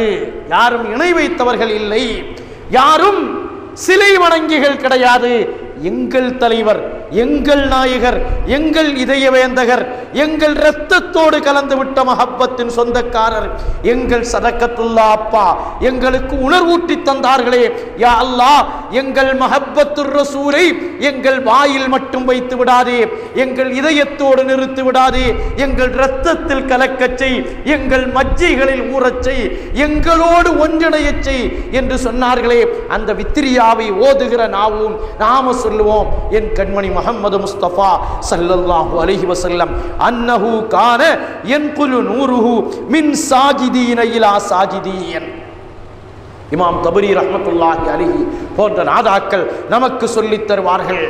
யாரும் இணை வைத்தவர்கள் இல்லை, யாரும் சிலை வணங்கிகள் கிடையாது. எங்கள் தலைவர், எங்கள் நாயகர், எங்கள் இதயவேந்தகர், எங்கள் இரத்தத்தோடு கலந்து விட்ட மஹப்பத்தின் சொந்தக்காரர், எங்கள் சதக்கத்துல்லா அப்பா எங்களுக்கு உணர்வூட்டி தந்தார்களே. யா அல்லாஹ், எங்கள் மஹப்பத்துர் ரசூலை எங்கள் வாயில் மட்டும் வைத்து விடாதே, எங்கள் இதயத்தோடு நிறுத்தி விடாதே, எங்கள் இரத்தத்தில் கலக்கச் செய், எங்கள் மஜ்ஜைகளில் ஊறச் செய், எங்களோடு ஒன்றிணையச் செய் என்று சொன்னார்களே. அந்த வித்திரியாவை ஓதுகிற நாவும் நாம சொல்லுவோம், என் கண்மணி முஹம்மது முஸ்தபா ஸல்லல்லாஹு அலைஹி வஸல்லம் அன்னஹு கான யன்குலு நூருஹு மின் சாஜிதீன இலா சாஜிதீன். இமாம் தபரி ரஹ்மத்துல்லாஹி அலைஹி போன்ற நாதாக்கள் நமக்கு சொல்லித் தருவார்கள்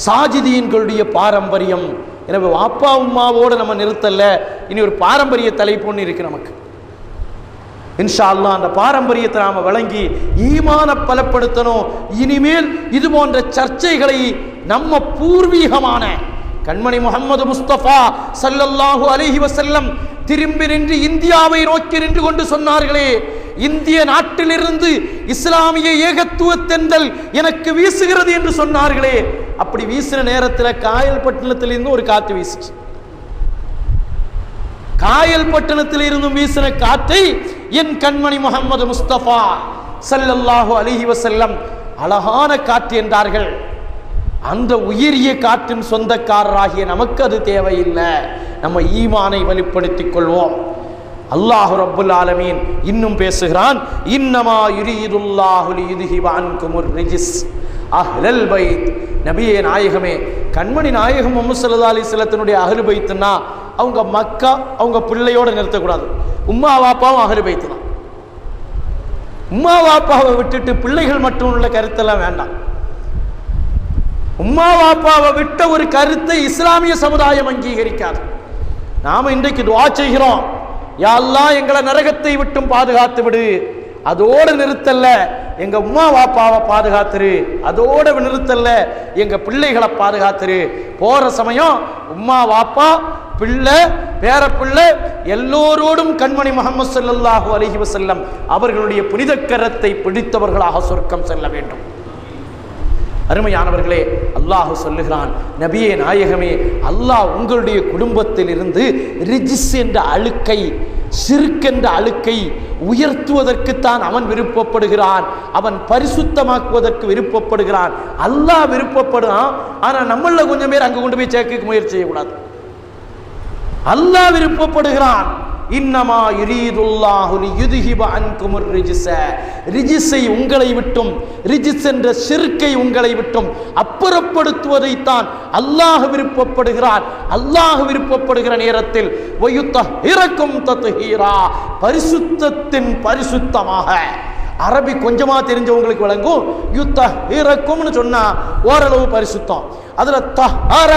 சாஜிதீன்களுடைய பாரம்பரியம். எனவே அப்பா உம்மாவோடு நம்ம நிறுத்தல, இனி ஒரு பாரம்பரிய தலைப்பு ஒன்று இருக்கு நமக்கு. இன்ஷா அல்லாஹ் அந்த பாரம்பரியத்தை நாம வழங்கி ஈமான பலப்படுத்தணும். இனிமேல் இது போன்ற சர்ச்சைகளை நம்ம பூர்வீகமான கண்மணி முஹம்மது முஸ்தபா ஸல்லல்லாஹு அலைஹி வஸல்லம் திரும்பி நின்று இந்தியாவை நோக்கி நின்று கொண்டு சொன்னார்களே, இந்திய நாட்டிலிருந்து இஸ்லாமிய ஏகத்துவத்தெந்தல் எனக்கு வீசுகிறது என்று சொன்னார்களே. அப்படி வீசின நேரத்தில் காயல்பட்டினத்திலிருந்து ஒரு காத்து வீசுச்சு. காயல்பட்டினத்தில் இருந்தும் வீசின காற்றை என் கண்மணி முஹம்மது முஸ்தபா ஸல்லல்லாஹு அலைஹி வஸல்லம் அழகான காற்று என்றார்கள். அந்த உயரிய காற்றின் சொந்தக்காரராகிய நமக்கு அது தேவையில்லை. நம்ம ஈமானை வெளிப்படுத்திக் கொள்வோம். அல்லாஹ் ரப்புல் ஆலமீன் இன்னும் பேசுகிறான், இன்னமா யுரீதுல்லாஹு லியுத்ஹிப அன்குமுர் ரிஜ்ஸ் அஹ்லல் பைத். நபியே நாயகமே, கண்மணி நாயகம் முஹம்மது ஸல்லல்லாஹு அலைஹி வஸல்லத்தினுடைய அஹ்லு பைத்னா அவங்க மக்கா அவங்க பிள்ளையோட நிறுத்தக்கூடாது. உம்மா வாப்பாவும் அஹ்லு பைத் தான். உம்மா வாப்பாவை விட்டுட்டு பிள்ளைகள் மட்டும் உள்ள கருத்தெல்லாம் வேண்டாம். உம்மா வாப்பாவை விட்ட ஒரு கருத்தை இஸ்லாமிய சமுதாயம் அங்கீகரிக்காது. நாம இன்றைக்கு துஆ செய்கிறோம், யா அல்லாஹ் எங்களை நரகத்தை விட்டும் பாதுகாத்து விடு. அதோடு நிறுத்தல்ல, எங்க உம்மா வாப்பாவை பாதுகாத்துரு. அதோட நிறுத்தல்ல, எங்க பிள்ளைகளை பாதுகாத்துரு. போற சமயம் உம்மா வாப்பா பிள்ளை பேர பிள்ளை எல்லோரோடும் கண்மணி முஹம்மது ஸல்லல்லாஹு அலைஹி வஸல்லம் அவர்களுடைய புனித கரத்தை பிடித்தவர்களாக சொர்க்கம் செல்ல வேண்டும். அருமையானவர்களே, அல்லாஹ் சொல்லுகிறான், நபியே நாயகமே, அல்லாஹ் உங்களுடைய குடும்பத்தில் இருந்து ரிஜிஸ் என்ற அழுக்கை, ஷிர்க் என்ற அழுக்கை உயர்த்துவதற்குத்தான் அவன் விருப்பப்படுகிறான். அவன் பரிசுத்தமாக்குவதற்கு விருப்பப்படுகிறான். அல்லாஹ் விருப்பப்படுறான். ஆனா நம்மள கொஞ்சம் பேர் அங்க கொண்டு போய் சேர்க்க முயற்சி செய்யக்கூடாது. அல்லாஹ் விருப்பப்படுகிறான். இன்னமா யுரீதுல்லாஹு லியுத்ஹிப அன்குமுர் ரிஜ்ஸ, ரிஜ்ஸை உங்களை விட்டும், ரிஜ்ஸ் என்ற ஷிர்க்கை உங்களை விட்டும் அப்புறப்படுத்துவதைத்தான் அல்லாஹ் விருப்பப்படுகிறான். அல்லாஹ் விருப்பப்படுகிற நேரத்தில் வயுத்தஹிரக்கும் தத்ஹீரா, பரிசுத்தத்தின் பரிசுத்தமாக. அரபி கொஞ்சமா தெரிஞ்சவங்களுக்கு விளங்கும். யுத்தஹிரக்கும்னு சொன்னா ஓரளவு பரிசுத்தம், அதுல தஹர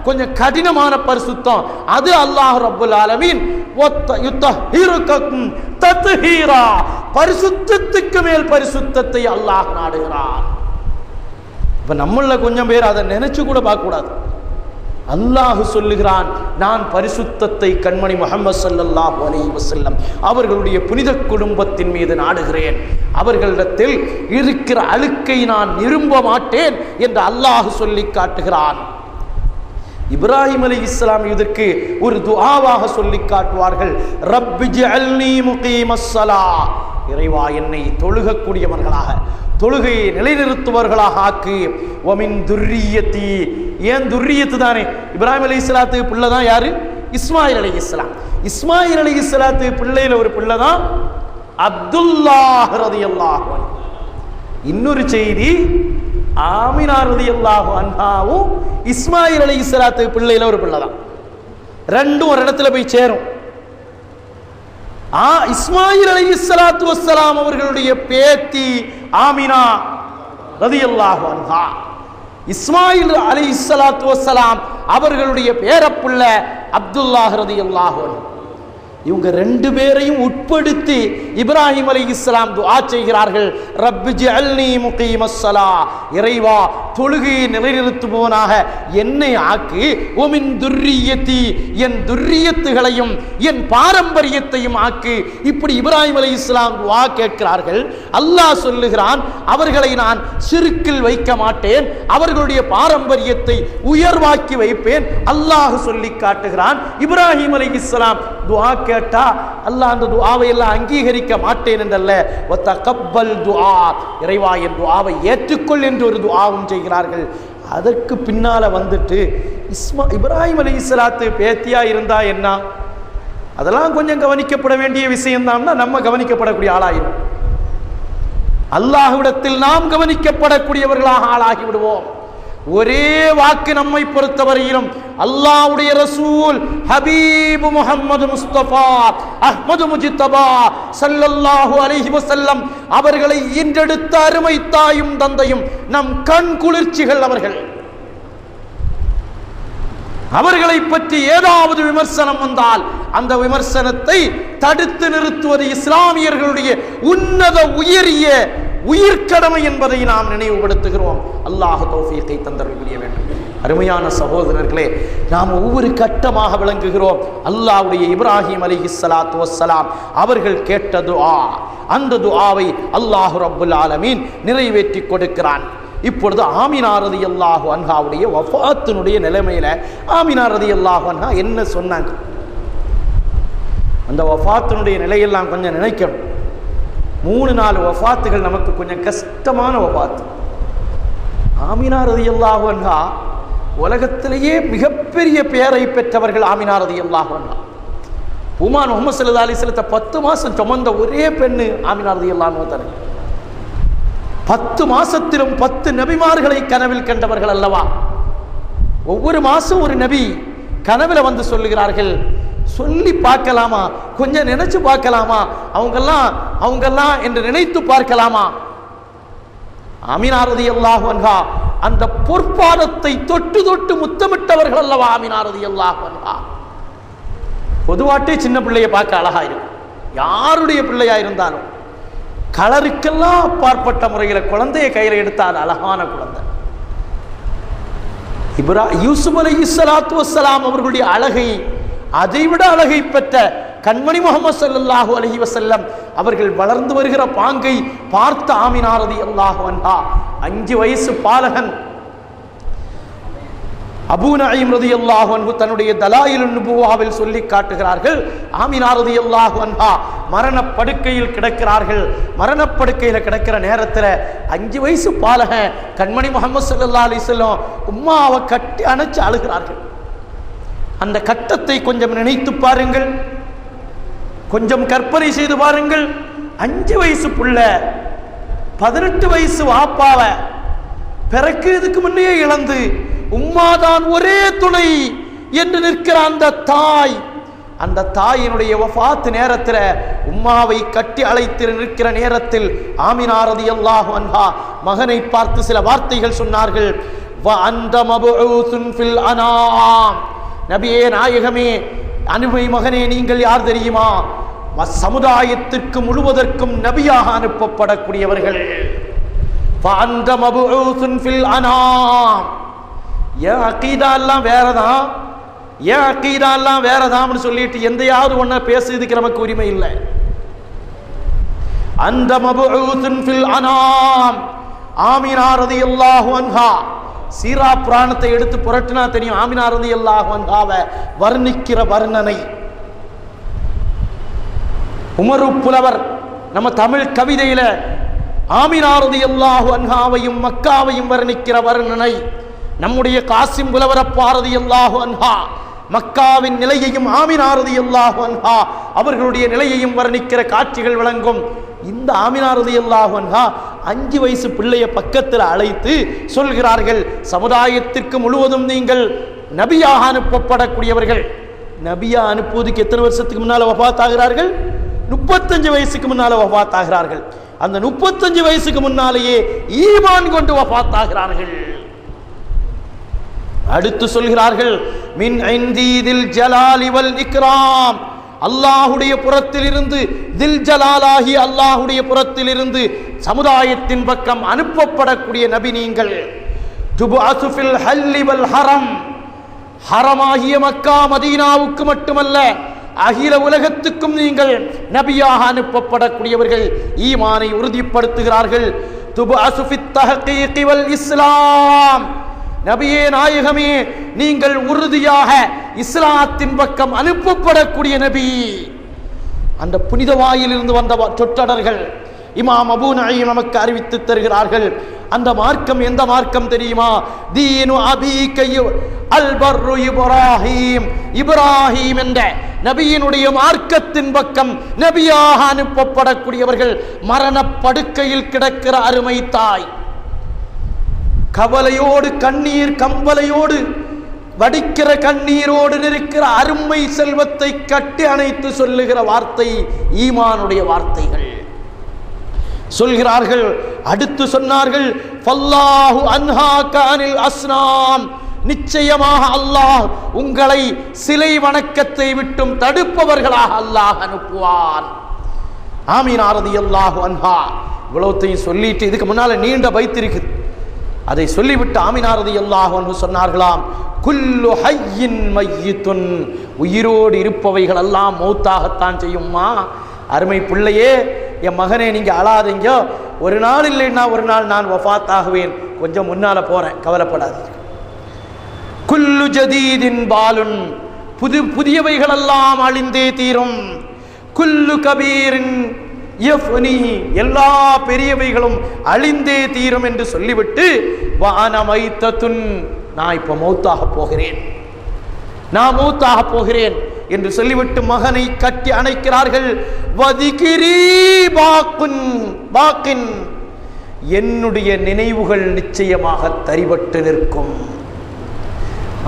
கொஞ்சம் கடினமான பரிசுத்தம். அது அல்லாஹ் ரப்புல் ஆலமீன் யுத்தஹிரக்கும் தத்ஹீரா, பரிசுத்தத்துக்கு மேல் பரிசுத்தத்தை அல்லாஹ் நாடுகிறார். இப்ப நம்மள கொஞ்சம் பேர் அதை நினைச்சு கூட பார்க்க கூடாது. அல்லாஹ் சொல்லுகிறான், நான் பரிசுத்தத்தை கண்மணி முஹம்மது ஸல்லல்லாஹு அலைஹி வஸல்லம் அவர்களுடைய புனித குடும்பத்தின் மீது நாடுகிறேன். அவர்களிடத்தில் இருக்கிற அழுக்கை நான் விரும்ப மாட்டேன் என்று அல்லாஹ் சொல்லி காட்டுகிறான். இப்ராஹிம் அலைஹிஸ்ஸலாம் இதற்கு ஒரு துஆவாக சொல்லி காட்டுவார்கள், ரப்பி ஜஅல்னி முகீமஸ்ஸலாஹ், இறைவா என்னை தொழுகக்கூடியவர்களாக, தொழுகையை நிலைநிறுத்துவர்களாக ஆக்கு. வமின் துர்ரியத்தி, ஏன் துர்ரியத்து தானே, இப்ராஹிம் அலைஹிஸ்ஸலாத்துக்கு பிள்ளை தான் யாரு? இஸ்மாயில் அலைஹிஸ்ஸலாம். இஸ்மாயில் அலைஹிஸ்ஸலாத்துக்கு பிள்ளையில ஒரு பிள்ளை தான் அப்துல்லாஹ் ரலியல்லாஹு அன்ஹு. இன்னொரு செய்தி, ஆமினா ரலியல்லாஹு அன்ஹாவும் இஸ்மாயில் அலைஹிஸ்ஸலாத்துக்கு பிள்ளையில ஒரு பிள்ளை தான். ரெண்டும் ஒரு இடத்துல போய் சேரும். இஸ்மாயில் அலைஹிஸ்ஸலாத்து வஸ்ஸலாம் அவர்களுடைய பேத்தி ஆமினா ரலியல்லாஹு அன்ஹா, இஸ்மாயில் அலைஹிஸ்ஸலாத்து வஸ்ஸலாம் அவர்களுடைய பேரப்புள்ள அப்துல்லாஹ் ரலியல்லாஹு அன்ஹு. இவங்க ரெண்டு பேரையும் உட்படுத்தி இப்ராஹிம் அலைஹிஸ்ஸலாம் துஆ செய்கிறார்கள், ரப்பி ஜஅல்னி முகீமஸ்ஸலாஹ், இறைவா தொழுகையை நிலைநிறுத்துபவனாக என்னை ஆக்கி உமின் துர்ரியத்தி என் துர்ரியத்துகளையும் என் பாரம்பரியத்தையும் ஆக்கு. இப்படி இப்ராஹிம் அலைஹிஸ்ஸலாம் துஆ கேட்கிறார்கள். அல்லாஹ் சொல்லுகிறான், அவர்களை நான் ஷிர்கில் வைக்க மாட்டேன், அவர்களுடைய பாரம்பரியத்தை உயர்வாக்கி வைப்பேன். அல்லாஹ் சொல்லி காட்டுகிறான். இப்ராஹிம் அலைஹிஸ்ஸலாம் துஆ கேட்டா அல்லாஹ் அந்த துஆவை எல்லாம் அங்கீகரிக்க மாட்டேன் என்றல்ல, வதகப்பல் துஆ, இறைவா என் துஆவை ஏற்றுக்கொள் என்று ஒரு துஆவும் செய்கிறார்கள். அதற்கு பின்னால வந்துட்டு இப்ராஹிம் அலைஹிஸ்ஸலாத்து பேத்தியா இருந்தா என்ன, அதெல்லாம் கொஞ்சம் கவனிக்கப்பட வேண்டிய விஷயம் தான். நம்ம கவனிக்கப்படக்கூடிய ஆளாயிரும். அல்லாஹ்விடத்தில் நாம் கவனிக்கப்படக்கூடியவர்களாக ஆளாகி விடுவோம். ஒரே வாக்கு நம்மை பொறுத்தவரையிலும் அல்லாஹ்வுடைய ரசூல் ஹபீப் முஹம்மது முஸ்தபா அஹ்மது முஜ்தபா ஸல்லல்லாஹு அலைஹி வஸல்லம் அவர்களை ஈன்றெடுத்த அருமை தாயும் தந்தையும் நம் கண் குளிர்ச்சிகள் அவர்கள். அவர்களை பற்றி ஏதாவது விமர்சனம் வந்தால் அந்த விமர்சனத்தை தடுத்து நிறுத்துவது இஸ்லாமியர்களுடைய உன்னத உயரிய உயிர்க்கடமை என்பதை நாம் நினைவுபடுத்துகிறோம். அல்லாஹ் தௌஃபீகை தந்தருள் புரிய வேண்டும். அருமையான சகோதரர்களே, நாம் ஒவ்வொரு கட்டமாக விளங்குகிறோம். அல்லாஹ்வுடைய இப்ராஹிம் அலைஹிஸ்ஸலாத்து வஸ்ஸலாம் அவர்கள் கேட்ட துஆ, அந்த துஆவை அல்லாஹ் ரப்புல் ஆலமீன் நிறைவேற்றி கொடுக்கிறான். இப்பொழுது ஆமினா ரலியல்லாஹு அன்ஹாவுடைய வஃபாத்தினுடைய நிலைமையில ஆமினா ரலியல்லாஹு அன்ஹா என்ன சொன்னாங்க, அந்த வஃபாத்தினுடைய நிலையெல்லாம் கொஞ்சம் நினைக்கணும். 3-4 வஃபாத்துகள் நமக்கு கொஞ்சம் கஷ்டமான வஃபாத்து. ஆமினா ரலியல்லாஹு அன்ஹா உலகத்திலேயே மிகப்பெரிய பெயரை பெற்றவர்கள். ஆமினா ரலியல்லாஹு அன்ஹா உமான் முஹம்மது ஸல்லல்லாஹு அலைஹி வஸல்லத்தை 10 மாசம் சுமந்த ஒரே பெண்ணு ஆமினா ரலியல்லாஹு அன்ஹா தானே. 10 மாசத்திலும் 10 நபிமார்களை கனவில் கண்டவர்கள் அல்லவா. ஒவ்வொரு மாசம் ஒரு நபி கனவுல வந்து சொல்லுகிறார்கள். சொல்லி பார்க்கலாமா, கொஞ்சம் நினைச்சு பார்க்கலாமா, அவங்கெல்லாம் என்று நினைத்து பார்க்கலாமா. ஆமினா ரலியல்லாஹு அன்ஹா அந்த பொற்பாதத்தை தொட்டு தொட்டு முத்தமிட்டவர்கள் அல்லவா ஆமினா ரலியல்லாஹு அன்ஹா. பொதுவாட்டே சின்ன பிள்ளைய பார்க்க அழகா இருக்கும், யாருடைய பிள்ளையா இருந்தாலும். கலருக்கெல்லாம் அப்பாற்பட்ட முறையில் குழந்தைய கையில் எடுத்தால் அழகான குழந்தை. யூசுப் அலைஹிஸ்ஸலாத்து வஸ்ஸலாம் அவர்களுடைய அழகை, அதைவிட அழகை பெற்ற கண்மணி முஹம்மது ஸல்லல்லாஹு அலைஹி வஸல்லம் அவர்கள் வளர்ந்து வருகிற பாங்கை பார்த்த ஆமினா ரலியல்லாஹு அன்ஹா 5 வயசு பாலகன் அபூ நஈம் ரலியல்லாஹு அன்ஹு தன்னுடைய தலாயிலுன் நுபுவாவில் சொல்லி காட்டுகிறார்கள். ஆமினா ரலியல்லாஹு அன்ஹா மரணப்படுக்கையில் கிடக்கிறார்கள். மரணப்படுக்கையில் கிடக்கிற நேரத்தில் 5 வயசு பாலகன் கண்மணி முஹம்மது ஸல்லல்லாஹு அலைஹி வஸல்லம் உம்மாவை கட்டி அணைச்சு அழுகிறார்கள். அந்த கட்டத்தை கொஞ்சம் நினைத்து பாருங்கள், கொஞ்சம் கற்பனை செய்து பாருங்கள். 5 வயசு புள்ள 18 வயசு வாப்பாவை பிறக்கிறதுக்கு முன்னே இழந்து உம்மாதான் ஒரே துணை என்று நிற்கிற அந்த தாய், அந்த தாயினுடைய வஃபாத் நேரத்தில் உம்மாவை கட்டி அழைத்து நிற்கிற நேரத்தில் ஆமினா ரலியல்லாஹு அன்ஹா மகனை பார்த்து சில வார்த்தைகள் சொன்னார்கள். வ அன்த மபூசுன் ஃபில் அனாம், நபியே நாயகமே, அனுபவி மகனே, நீங்கள் யார் தெரியுமா? சமுதாயத்திற்கு முழுவதற்கும் நபியாக அனுப்பப்படக்கூடியவர்கள். فأنت مبعوث في الأنام. ஏன் அகீதா எல்லாம் வேறதான், ஏன் அகீதா எல்லாம் வேறதாம்னு சொல்லிட்டு எந்தையாவது ஒன்ன பேசுறதுக்கு நமக்கு உரிமை இல்லை. அந்த மபூசுன் ஃபில் அனாம். ஆமினா ரலியல்லாஹு அன்ஹா சீரா புராணத்தை எடுத்து புரட்டினா தெரியும் ஆமினா ரலியல்லாஹு அன்ஹாவை வர்ணிக்கிற வர்ணனை. உமரு புலவர் நம்ம தமிழ் கவிதையில ஆமினா ரலியல்லாஹு அன்ஹாவையும் மக்காவையும் வர்ணிக்கிற வர்ணனை. நம்முடைய காசிம் புலவரப்பா ரலியல்லாஹு அன்ஹா மக்காவின் நிலையையும் ஆமினா ரலியல்லாஹு அன்ஹா அவர்களுடைய நிலையையும் வர்ணிக்கிற காட்சிகள் விளங்கும். இந்த ஆமினா ரலியல்லாஹு அன்ஹா 5 வயசு பிள்ளைய பக்கத்தில் அழைத்து சொல்கிறார்கள், சமுதாயத்திற்கு முழுவதும் நீங்கள் நபியாக அனுப்பப்படக்கூடியவர்கள். நபியா அனுப்புவதுக்கு எத்தனை வருஷத்துக்கு முன்னால வஃபாத் ஆகிறார்கள்? 35 வயசுக்கு முன்னால வஃபாத் ஆகிறார்கள். அந்த 35 வயசுக்கு முன்னாலேயே ஈமான் கொண்டு வஃபாத் ஆகிறார்கள். அடுத்து சொல்கிறார்கள், மின் இந்தி தில் ஜலாலி வல் இக்ராம், அல்லாஹுடைய புறத்தில் இருந்து, தில் ஜலாலாகி அல்லாஹுடைய புறத்தில் இருந்து சமுதாயத்தின் பக்கம் அனுப்பப்படக்கூடிய நபி நீங்கள். துபஅது ஃபில் ஹல்லி வல் ஹரம், ஹரமாகிய மக்கா மதீனாவுக்கு மட்டுமல்ல அகில உலகத்துக்கும் நீங்கள் நபியாக அனுப்பப்படக்கூடியவர்கள். ஈமானை உறுதிப்படுத்துகிறார்கள். துபஅது ஃபித் தஹ்கீக் வல் இஸ்லாம், நபியே நாயகமே நீங்கள் உறுதியாக இஸ்லாத்தின் பக்கம் அனுப்பப்படக்கூடிய நபி. அந்த புனித வாயிலிருந்து வந்த சொற்றடர்கள் இமாம் அபூ நഈம் நமக்கு அறிவித்து தருகிறார்கள். அந்த மார்க்கம் எந்த மார்க்கம் தெரியுமா? தீனு அபீக அல் பர்ரு இப்ராஹீம், இப்ராஹீம் என்ற நபியினுடைய மார்க்கத்தின் பக்கம் நபியாக அனுப்பப்படக்கூடியவர்கள். மரணப்படுக்கையில் கிடக்கிற அருமை தாய், கவலையோடு கண்ணீர் கம்பலையோடு வடிக்கிற கண்ணீரோடு இருக்கிற அருமை செல்வத்தை கட்டி அணைத்து சொல்லுகிற வார்த்தை ஈமானுடைய வார்த்தைகள். சொல்கிறார்கள், அடுத்து சொன்னார்கள், ஃபல்லாஹு அன்ஹாக அனில் அஸ்னாம், நிச்சயமாக அல்லாஹ் உங்களை சிலை வணக்கத்தை விட்டும் தடுப்பவர்களாக அல்லாஹ் அனுப்புவான். ஆமீனா ரலியல்லாஹு அன்ஹா இவ்வளவுத்தையும் சொல்லிட்டு இதுக்கு முன்னால நீண்ட பைத் இருக்குது, அதை சொல்லிவிட்டு ஆமினா ரலியல்லாஹு அன்ஹு சொன்னார்களாம், குல்லு ஹய்யின் மையித்துன், உயிரோடு இருப்பவைகள் எல்லாம் மௌத்தாகத்தான் செய்யும்மா. அருமை பிள்ளையே, என் மகனே நீங்க அழாதீங்க, ஒரு நாள் இல்லைன்னா ஒரு நாள் நான் வஃபாத் ஆகுவேன், கொஞ்சம் முன்னால போறேன், கவலைப்படாதீங்க. குல்லு ஜதீதின் பாலுன், புதியவைகள் எல்லாம் அழிந்தே தீரும். குல்லு கபீரின் யஃப்னி, எல்லா பெரியவைகளும் அழிந்தே தீரும் என்று சொல்லிவிட்டு வான மைத்தத்துன், நான் இப்ப மௌத்தாக போகிறேன், நான் மௌத்தாக போகிறேன் என்று சொல்லிவிட்டு மகனை கட்டி அணைக்கிறார்கள். வதிகிரி பாக்குன் பாக்கின், என்னுடைய நினைவுகள் நிச்சயமாக தரிபட்டு நிற்கும்.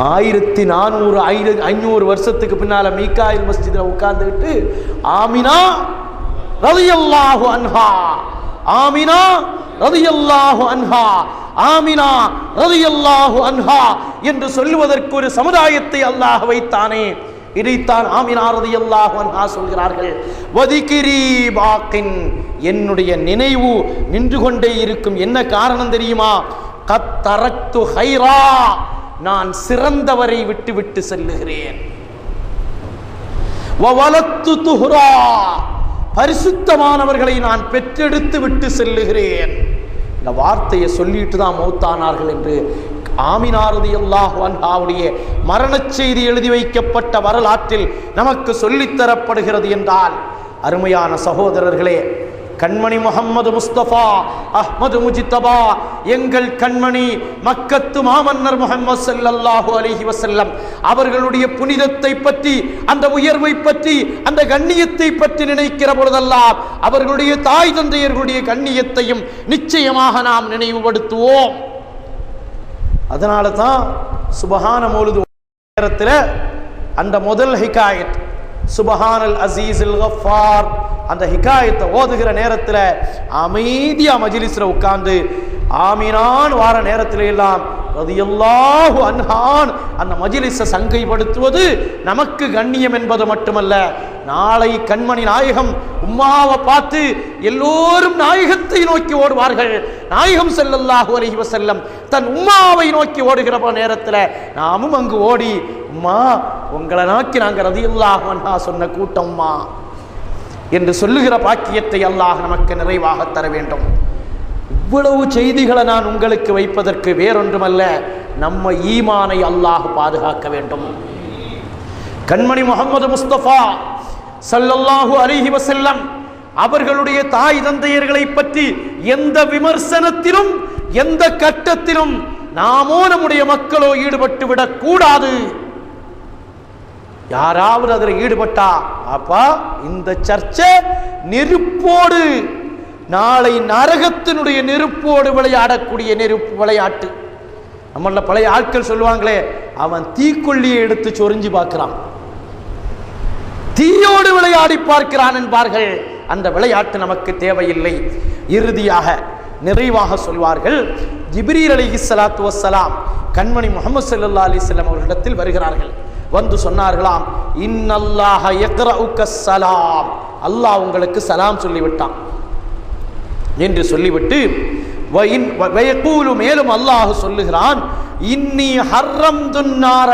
1400-500 வருஷத்துக்கு பின்னால மீகாயில் மஸ்ஜிதில் உட்கார்ந்துட்டு ஆமினா ரலியல்லாஹு அன்ஹா, ஆமினா ரலியல்லாஹு அன்ஹா, ஆமினா ரலியல்லாஹு அன்ஹா என்று சொல்லுவதற்கு ஒரு சமுதாயத்தை அல்லாஹ் வைத்தானே, இதைத்தான் ஆமினா ரலியல்லாஹு அன்ஹா சொல்கிறார்கள். வதிகிரி பாக்கின், என்னுடைய நினைவு நின்று கொண்டே இருக்கும். என்ன காரணம் தெரியுமா? கத் தரக்து ஹைரா, நான் சிறந்தவரை விட்டு விட்டு செல்லுகிறேன். வவலத்து துஹ்ரா, பரிசுத்தமானவர்களை நான் பெற்றெடுத்து விட்டு செல்லுகிறேன். இந்த வார்த்தையை சொல்லிட்டு தான் மௌத்தானார்கள் என்று ஆமினா ரலியல்லாஹு அன்ஹாவுடைய மரணச் செய்தி எழுதி வைக்கப்பட்ட வரலாற்றில் நமக்கு சொல்லித்தரப்படுகிறது என்றால், அருமையான சகோதரர்களே, கண்மணி முஹம்மது முஸ்தபா அஹ்மது முஜித்தபா, எங்கள் கண்மணி மக்கத்து மாமன்னர் முஹம்மது ஸல்லல்லாஹு அலைஹி வஸல்லம் அவர்களுடைய புனிதத்தை பற்றி, அந்த உயர்வை பற்றி, அந்த கண்ணியத்தை பற்றி நினைக்கிற பொழுதெல்லாம் அவர்களுடைய தாய் தந்தையர்களுடைய கண்ணியத்தையும் நிச்சயமாக நாம் நினைவுபடுத்துவோம். அதனால தான் சுபஹான மௌலிது நேரத்தில் அந்த முதல் ஹிகாயத் சுபஹானல் அசீஸுல் கஃபார், அந்த ஹிகாயத்தை ஓதுகிற நேரத்தில் அமைதியா மஜ்லிஸ்ல உட்கார்ந்து ஆமீனான் வார நேரத்தில் எல்லாம் ரலியல்லாஹு அன்ஹான் அந்த மஜ்லிஸை சங்கைப்படுத்துவது நமக்கு கண்ணியம் என்பது மட்டுமல்ல, நாளை கண்மணி நாயகம் உம்மாவை பார்த்து எல்லோரும் நாயகத்தை நோக்கி ஓடுவார்கள். நாயகம் ஸல்லல்லாஹு அலைஹி வஸல்லம் தன் உம்மாவை நோக்கி ஓடுகிற நேரத்தில் நாமும் அங்கு ஓடி, உம்மா உங்களை நோக்கி நாங்கள் ரலியல்லாஹு அன்ஹா சொன்ன கூட்டம்மா என்று சொல்லுகிற பாக்கியத்தை அல்லாஹ் நமக்கு நிறைவாக தர வேண்டும். இவ்வளவு செய்திகளை நான் உங்களுக்கு வைப்பதற்கு வேறொன்றுமல்ல, நம்ம ஈமானை அல்லாஹ் பாதுகாக்க வேண்டும். கண்மணி முஹம்மது முஸ்தபா ஸல்லல்லாஹு அலைஹி வஸல்லம் அவர்களுடைய தாய் தந்தையர்களை பற்றி எந்த விமர்சனத்திலும் எந்த கட்டத்திலும் நாமோ நம்முடைய மக்களோ ஈடுபட்டு விடக் கூடாது. யாராவது அதில் ஈடுபட்டா, அப்பா இந்த சர்ச்சை நெருப்போடு, நாளை நரகத்தினுடைய நெருப்போடு விளையாடக்கூடிய நெருப்பு விளையாட்டு. நம்மள பழைய ஆட்கள் சொல்லுவாங்களே, அவன் தீக்கொல்லியை எடுத்து சொரிஞ்சு பார்க்கிறான், தீயோடு விளையாடி பார்க்கிறான் என்பார்கள். அந்த விளையாட்டு நமக்கு தேவையில்லை. இறுதியாக நிறைவாக சொல்வார்கள், ஜிப்ரீல் அலைஹிஸ்ஸலாத்து வஸ்ஸலாம் கண்மணி முஹம்மது ஸல்லல்லாஹு அலைஹி வஸல்லம் அவர்களிடத்தில் வருகிறார்கள். வந்து சொன்னார்களாம், இன்னல்லாஹ யக்ரஉக ஸலாம், அல்லாஹ் உங்களுக்கு சலாம் சொல்லிவிட்டான் என்று சொல்லிவிட்டு, மேலும் அல்லாஹ் சொல்லுகிறான், இன்னி ஹர்ரம்துன் நார,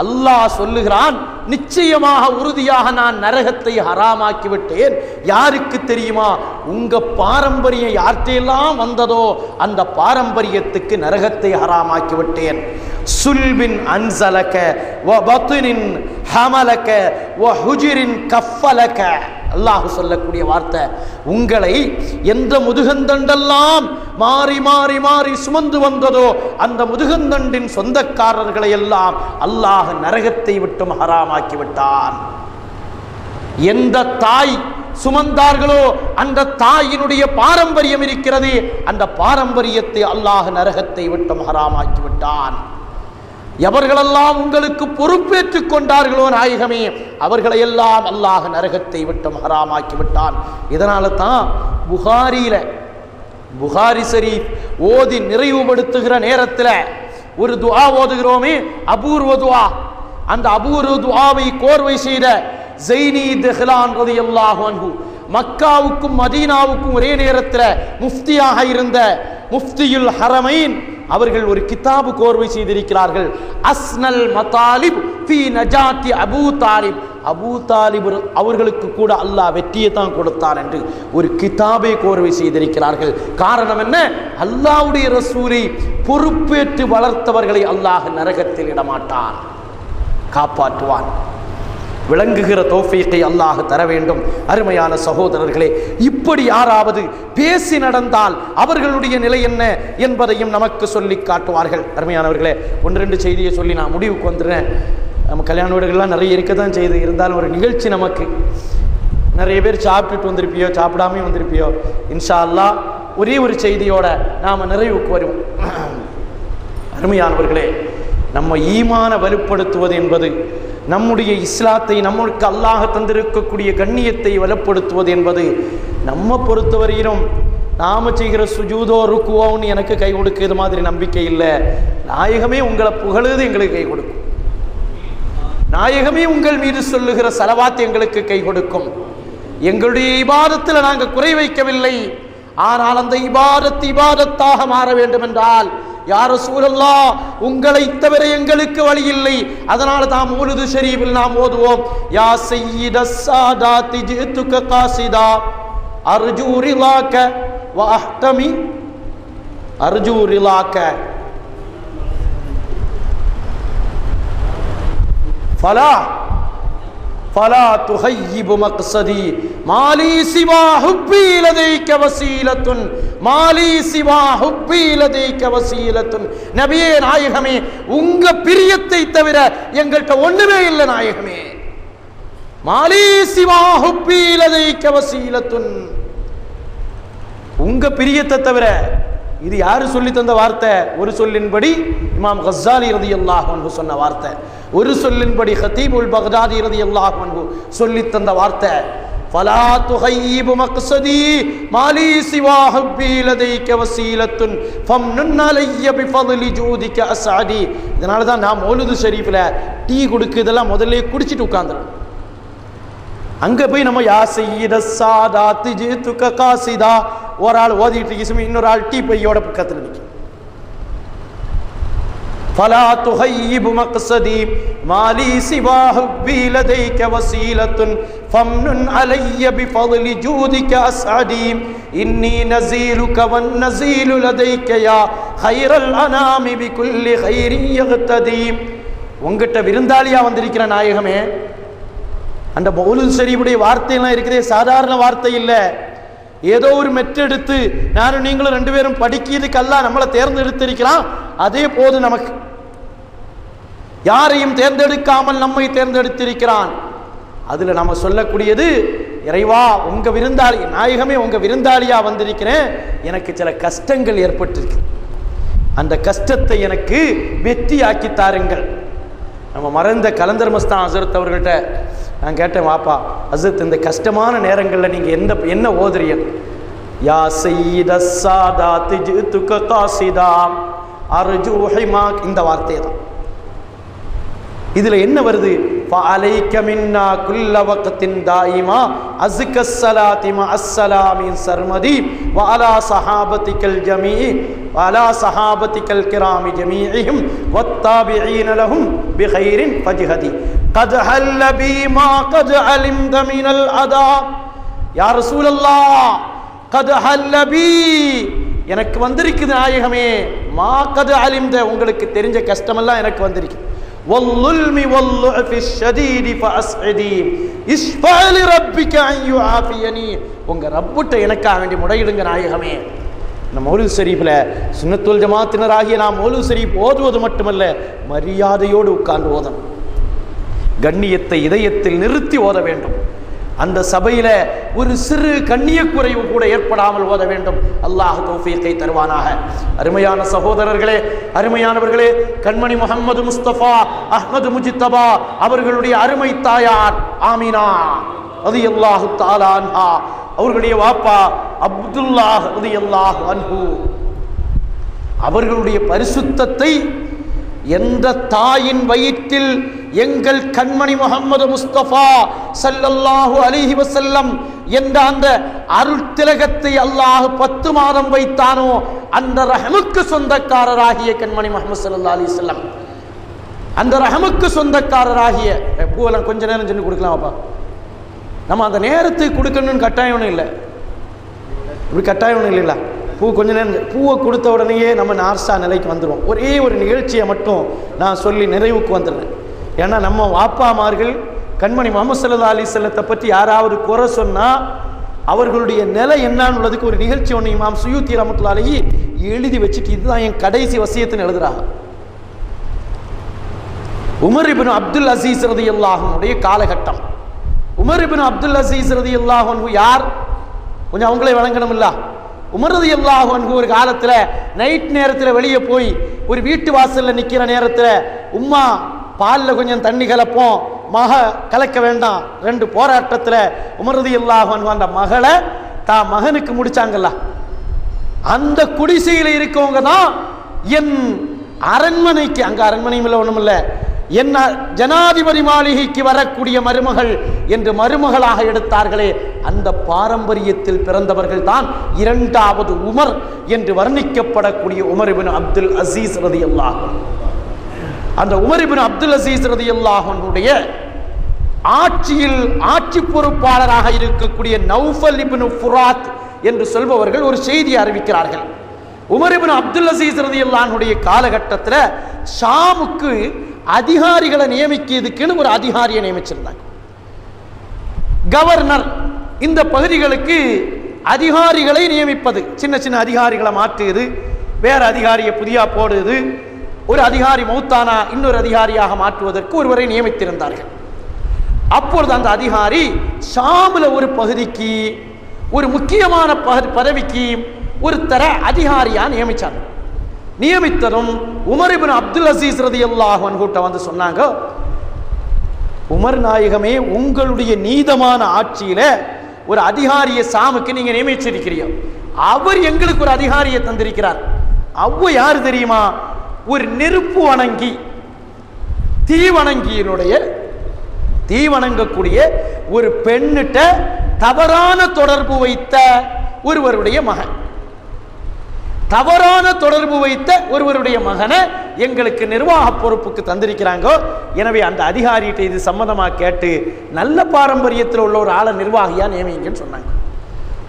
அல்லாஹ் சொல்லுகிறான், நிச்சயமாக உறுதியாக நான் நரகத்தை ஹராமாக்கி விட்டேன். யாருக்கு தெரியுமா? உங்க பாரம்பரியம் யார்கிட்டையெல்லாம் வந்ததோ அந்த பாரம்பரியத்துக்கு நரகத்தை ஹராமாக்கி விட்டேன். சுல்பின் அன்சலக வ பத்னின் ஹமலக வ ஹுஜ்ரின் கஃபலக, அல்லாஹ் சொல்லக்கூடிய வார்த்தை, உங்களை எந்த முதுகந்தண்டெல்லாம் மாறி மாறி மாறி சுமந்து வந்ததோ அந்த முதுகந்தண்டின் சொந்தக்காரர்களை எல்லாம் அல்லாஹ் நரகத்தை விட்டும் ஹராமாக்கி விட்டான். எந்த தாய் சுமந்தார்களோ அந்த தாயினுடைய பாரம்பரியம் இருக்கிறது, அந்த பாரம்பரியத்தை அல்லாஹ் நரகத்தை விட்டும் ஹராமாக்கி விட்டான். எவர்களெல்லாம் உங்களுக்கு பொறுப்பேற்றுக் கொண்டார்களோ நாயகமே, அவர்களை எல்லாம் அல்லாஹ் நரகத்தை விட்டும் ஹராமாக்கி விட்டான். இதனால தான் புகாரி ஷரீஃப் ஓதி நிறைவுபடுத்துகிற நேரத்தில் ஒரு துஆ ஓதுகிறோமே, அபூர்வ துஆ. அந்த அபூர்வ துஆவை கோர்வை செய்த ஸைனி தஹ்லான் ரலியல்லாஹு அன்ஹு, மக்காவுக்கும் மதீனாவுக்கும் ஒரே நேரத்தில் முஃப்தியாக இருந்த முஃப்தியுல் ஹரமைன், அவர்கள் ஒரு கிதாபு கோர்வை செய்திருக்கிறார்கள். அஸ்னல் மதாலிப் ஃபீ நஜாத்தி அபூ தாலிப், அபூ தாலிப் அவர்களுக்கு கூட அல்லாஹ் வெற்றியை தான் கொடுத்தான் என்று ஒரு கிதாபை கோர்வை செய்திருக்கிறார்கள். காரணம் என்ன? அல்லாஹ்வுடைய ரசூலை பொறுப்பேற்று வளர்த்தவர்களை அல்லாஹ் நரகத்தில் இடமாட்டான், காப்பாற்றுவான். விளங்குகிற தௌஃபீக்கை அல்லாஹ் தர வேண்டும். அருமையான சகோதரர்களே, இப்படி யாராவது பேசி நடந்தால் அவர்களுடைய நிலை என்ன என்பதையும் நமக்கு சொல்லி காட்டுவார்கள். அருமையானவர்களே, 1-2 செய்தியை சொல்லி நான் முடிவுக்கு வந்துடுறேன். நம்ம கல்யாண வீடுகள்லாம் நிறைய இருக்க தான் செய்து, இருந்தாலும் ஒரு நிகழ்ச்சி நமக்கு நிறைய பேர் சாப்பிட்டுட்டு வந்திருப்பியோ சாப்பிடாமே வந்திருப்பியோ. இன்ஷா அல்லாஹ் ஒரே ஒரு செய்தியோட நாம் நிறைவுக்கு வருவோம். அருமையானவர்களே, நம்ம ஈமான வலுப்படுத்துவது என்பது, நம்முடைய இஸ்லாத்தை, நமக்கு அல்லாஹ் தந்திருக்கக்கூடிய கண்ணியத்தை வலுப்படுத்துவது என்பது நம்ம பொறுத்தவரையிலும் நாம் செய்கிற சுஜூதோ ருக்குவோன்னு எனக்கு கை கொடுக்குது மாதிரி நம்பிக்கை இல்லை. நாயகமே உங்களை புகழுது எங்களுக்கு கை கொடுக்கும். நாயகமே உங்கள் மீது சொல்லுகிற சலவாத் எங்களுக்கு கை கொடுக்கும். எங்களுடைய இபாதத்தில் நாங்கள் குறை வைக்கவில்லை. ஆனால் அந்த இபாதத்தாக மாற வேண்டும் என்றால், யா ரசூலல்லாஹ், உங்களை தவிர எங்களுக்கு வழி இல்லை. அதனால தான் மௌலிது ஷரீஃபில் நாம் ஓதுவோம், யா சய்யிதஸ் சாதாத்தி ஜிதுக காசிதா அர்ஜூ ரிலாக வ அஹ்தமி அர்ஜூ ரிலாக ஃபலா துஹய்யிபு மக்ஸதி மாலி சிவா ஹுப்பி லதைக வஸீலத்துன் மாலி சிவா ஹுப்பி லதைக வஸீலத்துன். நபியே, நாயகமே, உங்க பிரியத்தை தவிர எங்கள்கிட்ட ஒண்ணுமே இல்லை நாயகமே. மாலி சிவா ஹுப்பி லதைக வஸீலத்துன், உங்க பிரியத்தை தவிர. இது யாரு சொல்லி தந்த வார்த்தை? ஒரு சொல்லின்படி இமாம் கஸ்ஸாலி ரலியல்லாஹு அன்ஹு சொன்ன வார்த்தை, ஒரு சொல்லின்படி ஹதீபுல் பக்தாதி ரலியல்லாஹு அன்ஹு சொல்லி தந்த வார்த்தை. ஃபலா துஹய்யிபு மக்ஸதி மாலி சிவா ஹுப்பி லதைக வஸீலத்துன் ஃபம்னுன் அலைய பிஃபضل ஜூதிக அஸ்அதி. இதனால தான் நான் மௌலிது ஷரீஃபில் டீ கொடுக்குதெல்லாம் முதல்ல குடிச்சிட்டு உட்கார்ந்துறோம். அங்க போய் நம்ம யா சய்யிதஸ் சாதாத்தி ஜிதுக காசிதா ஒரு ஆள் ஓதிட்டு இருக்கு, இன்னொரு ஆள் டீ பையோட பக்கத்தில் நிற்கும். ஃபலா துஹய்யிபு மக்ஸதி மாலி சிவா ஹுப்பி லதைக வஸீலத்துன் ஃபம்னுன் அலைய பிஃபضل ஜூதிக அஸ்அதி இன்னி நஸீலுக வன் நஸீலு லதைக யா கைரல் அனாமி பிகுல்லி கைரின் யக்ததி. உங்ககிட்ட விருந்தாளியா வந்திருக்கிற நாயகமே, அந்த மௌலிது ஷரீஃபுடைய வார்த்தையெல்லாம் இருக்கிறதே சாதாரண வார்த்தை இல்லை. ஏதோ ஒரு மெற்றெடுத்து நானும் நீங்களும் 2 பேரும் படிக்கிறதுக்கு அல்லாஹ் நம்மளை தேர்ந்தெடுத்திருக்கிறான். அதே போது நமக்கு யாரையும் தேர்ந்தெடுக்காமல் நம்மை தேர்ந்தெடுத்திருக்கிறான். அதுல நம்ம சொல்லக்கூடியது, இறைவா, உங்க விருந்தாளி, நாயகமே, உங்க விருந்தாளியா வந்திருக்கிறேன். எனக்கு சில கஷ்டங்கள் ஏற்பட்டிருக்கு, அந்த கஷ்டத்தை எனக்கு வெற்றியாக்கி தாருங்கள். நம்ம மறைந்த கலந்தர் மஸ்தான் ஹசரத் அவர்கள்ட்ட நான் கேட்டேன், வாப்பா ஹசரத், இந்த கஷ்டமான நேரங்களில் நீங்கள் என்ன ஓதுறீங்க? யா சய்யிதஸ் சாதாத்தி ஜிதுக காசிதா அர்ஜூ ஹிமாக், இந்த வார்த்தை தான். இதில் என்ன வருது? فعليك منا كل وقت دائما أزكى الصلاة مع السلام سرمدي وعلى صحابتك الجميع وعلى صحابتك الكرام جميعهم والتابعين لهم بخير فجهدي قد حل بي ما قد علمت من الأداء يا رسول الله قد حل بي எனக்கு வந்திருக்குது நாயகமே மா கது அலிம்த உங்களுக்கு தெரிஞ்ச கஷ்டமெல்லாம் எனக்கு வந்திருக்கு والظلم والضعف الشديد فاسعدي اشفع لربك ان يعافيني உங்க ரப்பிட்ட எனக்காக வேண்டி முறையிடுங்க நாயகமே. நம்ம மௌலூத் ஷரீஃப்ல சுன்னத்துல் ஜமாத்தினராகிய நாம் மௌலூத் ஷரீஃப் ஓதுவது மட்டுமல்ல மரியாதையோடு உட்கார்ந்து ஓதணும். கண்ணியத்தை இதயத்தில் நிறுத்தி ஓத வேண்டும். அந்த சபையில ஒரு சிறு கண்ணிய குறைவு கூட ஏற்படாமல் ஓத வேண்டும். அல்லாஹ் தௌஃபீகை தருவானாக. அருமையான சகோதரர்களே, அருமையானவர்களே, கண்மணி முஹம்மது முஸ்தபா அஹ்மது முஜித்தபா அவர்களுடைய அருமை தாயார் ஆமினா ரலியல்லாஹு தஆலா அன்ஹா, அவர்களுடைய வாப்பா அப்துல்லாஹ் ரலியல்லாஹு அன்ஹு, அவர்களுடைய பரிசுத்தத்தை எந்த தாயின் வயிற்றில் எங்கள் கண்மணி முஹம்மது முஸ்தபா ஸல்லல்லாஹு அலைஹி வஸல்லம் என்ற அந்த அருள் திலகத்தை அல்லாஹ் 10 மாதம் வைத்தானோ அந்த ரஹமுக்கு சொந்தக்காரராகிய கண்மணி முஹம்மது ஸல்லல்லாஹு அலைஹி வஸல்லம், அந்த ரஹமுக்கு சொந்தக்காரராகிய பூவெல்லாம் கொஞ்ச நேரம் சென்று கொடுக்கலாமாப்பா. நம்ம அந்த நேரத்துக்கு கொடுக்கணும்னு கட்டாயம் ஒன்றும் இல்லை, இப்படி கட்டாயம் ஒன்றும் இல்லைல்ல. பூ கொஞ்ச நேரம் பூவை கொடுத்த உடனேயே நம்ம நார்சா நிலைக்கு வந்துடுவோம். ஒரே ஒரு நிகழ்ச்சியை மட்டும் நான் சொல்லி நிறைவுக்கு வந்துடுறேன். ஏன்னா நம்ம வாப்பாமார்கள் கண்மணி முஹம்மது ஸல்லல்லாஹு அலைஹி வஸல்லத்தை பற்றி யாராவது குறை சொன்னால் அவர்களுடைய நிலை என்னன்னு உள்ளதுக்கு ஒரு நிகழ்ச்சி ஒன்று இமாம் சுயூத்தி ரஹ்மத்துல்லாஹி அலைஹி எழுதி வச்சுட்டு இதுதான் என் கடைசி வசியத்துன்னு எழுதுறாங்க. உமர் இப்னு அப்துல் அசீஸ் ரலியல்லாஹு அன்ஹுடைய காலகட்டம். உமர் இப்னு அப்துல் அசீஸ் ரலியல்லாஹு அன்ஹு யார்? கொஞ்சம் அவங்களே வழங்கணும் இல்ல. உமர் ரலியல்லாஹு அன்ஹு ஒரு காலத்துல நைட் நேரத்துல வெளியே போய் ஒரு வீட்டு வாசல்ல நிக்கிற நேரத்துல உம்மா பால்ல கொஞ்சம் தண்ணி கலப்போம், மக கலக்க வேண்டாம். 2 போராட்டத்துல உமர் ரலியல்லாஹு அன்ஹு அந்த மகளை தான் மகனுக்கு முடிச்சாங்கல்ல. அந்த குடிசையில இருக்கவங்க தான் என் அரண்மனைக்கு, அங்க அரண்மனையும் இல்லை ஒண்ணும் இல்லை, என்ன ஜனாதிபதி மாளிகைக்கு வரக்கூடிய மருமகள் என்று மருமகளாக எடுத்தார்களே அந்த பாரம்பரியத்தில் பிறந்தவர்கள் தான் 2வது உமர் என்று வர்ணிக்கப்படக்கூடிய உமர் இப்னு அப்துல் அசீஸ் ரலியல்லாஹு அன்ஹு. அந்த உமர் இப்னு அப்துல் அசீஸ் ரலியல்லாஹு அன்ஹுடைய ஆட்சியில் ஆட்சி பொறுப்பாளராக இருக்கக்கூடிய நௌஃபல் இப்னு ஃபுராத் என்று சொல்பவர்கள் ஒரு செய்தியை அறிவிக்கிறார்கள். உமர் இப்னு அப்துல் அசீஸ் ரலியல்லாஹு அன்ஹுடைய காலகட்டத்தில் ஷாமுக்கு அதிகாரிகளை நியமிக்கிறதுக்குன்னு ஒரு அதிகாரியை நியமிச்சிருந்தாங்க. கவர்னர் இந்த பகுதிகளுக்கு அதிகாரிகளை நியமிப்பது, சின்ன சின்ன அதிகாரிகளை மாற்றுவது, வேற அதிகாரியை புதியா போடுவது, ஒரு அதிகாரி மௌத்தானா இன்னொரு அதிகாரியாக மாற்றுவதற்கு ஒருவரை நியமித்திருந்தார்கள். அப்பொழுது அந்த அதிகாரி ஷாமுல ஒரு பகுதிக்கு ஒரு முக்கியமான பதவிக்கு ஒரு தர அதிகாரியா நியமிச்சாங்க. நியமித்ததும் உமர் இப்னு அப்துல் அசீஸ் ரலியல்லாஹு அன்ஹு வந்து சொன்னாங்க, உமர் நாயகமே, உங்களுடைய நீதமான ஆட்சியில ஒரு அதிகாரியை ஷாமுக்கு நீங்க நியமிச்சிருக்கிறீங்க, அவர் எங்களுக்கு ஒரு அதிகாரியை தந்திருக்கிறார். அவ்வ யாரு தெரியுமா? ஒரு நெருப்பு வணங்கி தீ வணங்கக்கூடிய ஒரு பெண்ணிட்ட தவறான தொடர்பு வைத்த ஒருவருடைய மகன், தவறான தொடர்பு வைத்த ஒருவருடைய மகனை எங்களுக்கு நிர்வாக பொறுப்புக்கு தந்திருக்கிறாங்க. எனவே அந்த அதிகாரிகிட்ட இது சம்மதமாக கேட்டு நல்ல பாரம்பரியத்தில் உள்ள ஒரு ஆளை நிர்வாகியா நியமிங்கன்னு சொன்னாங்க.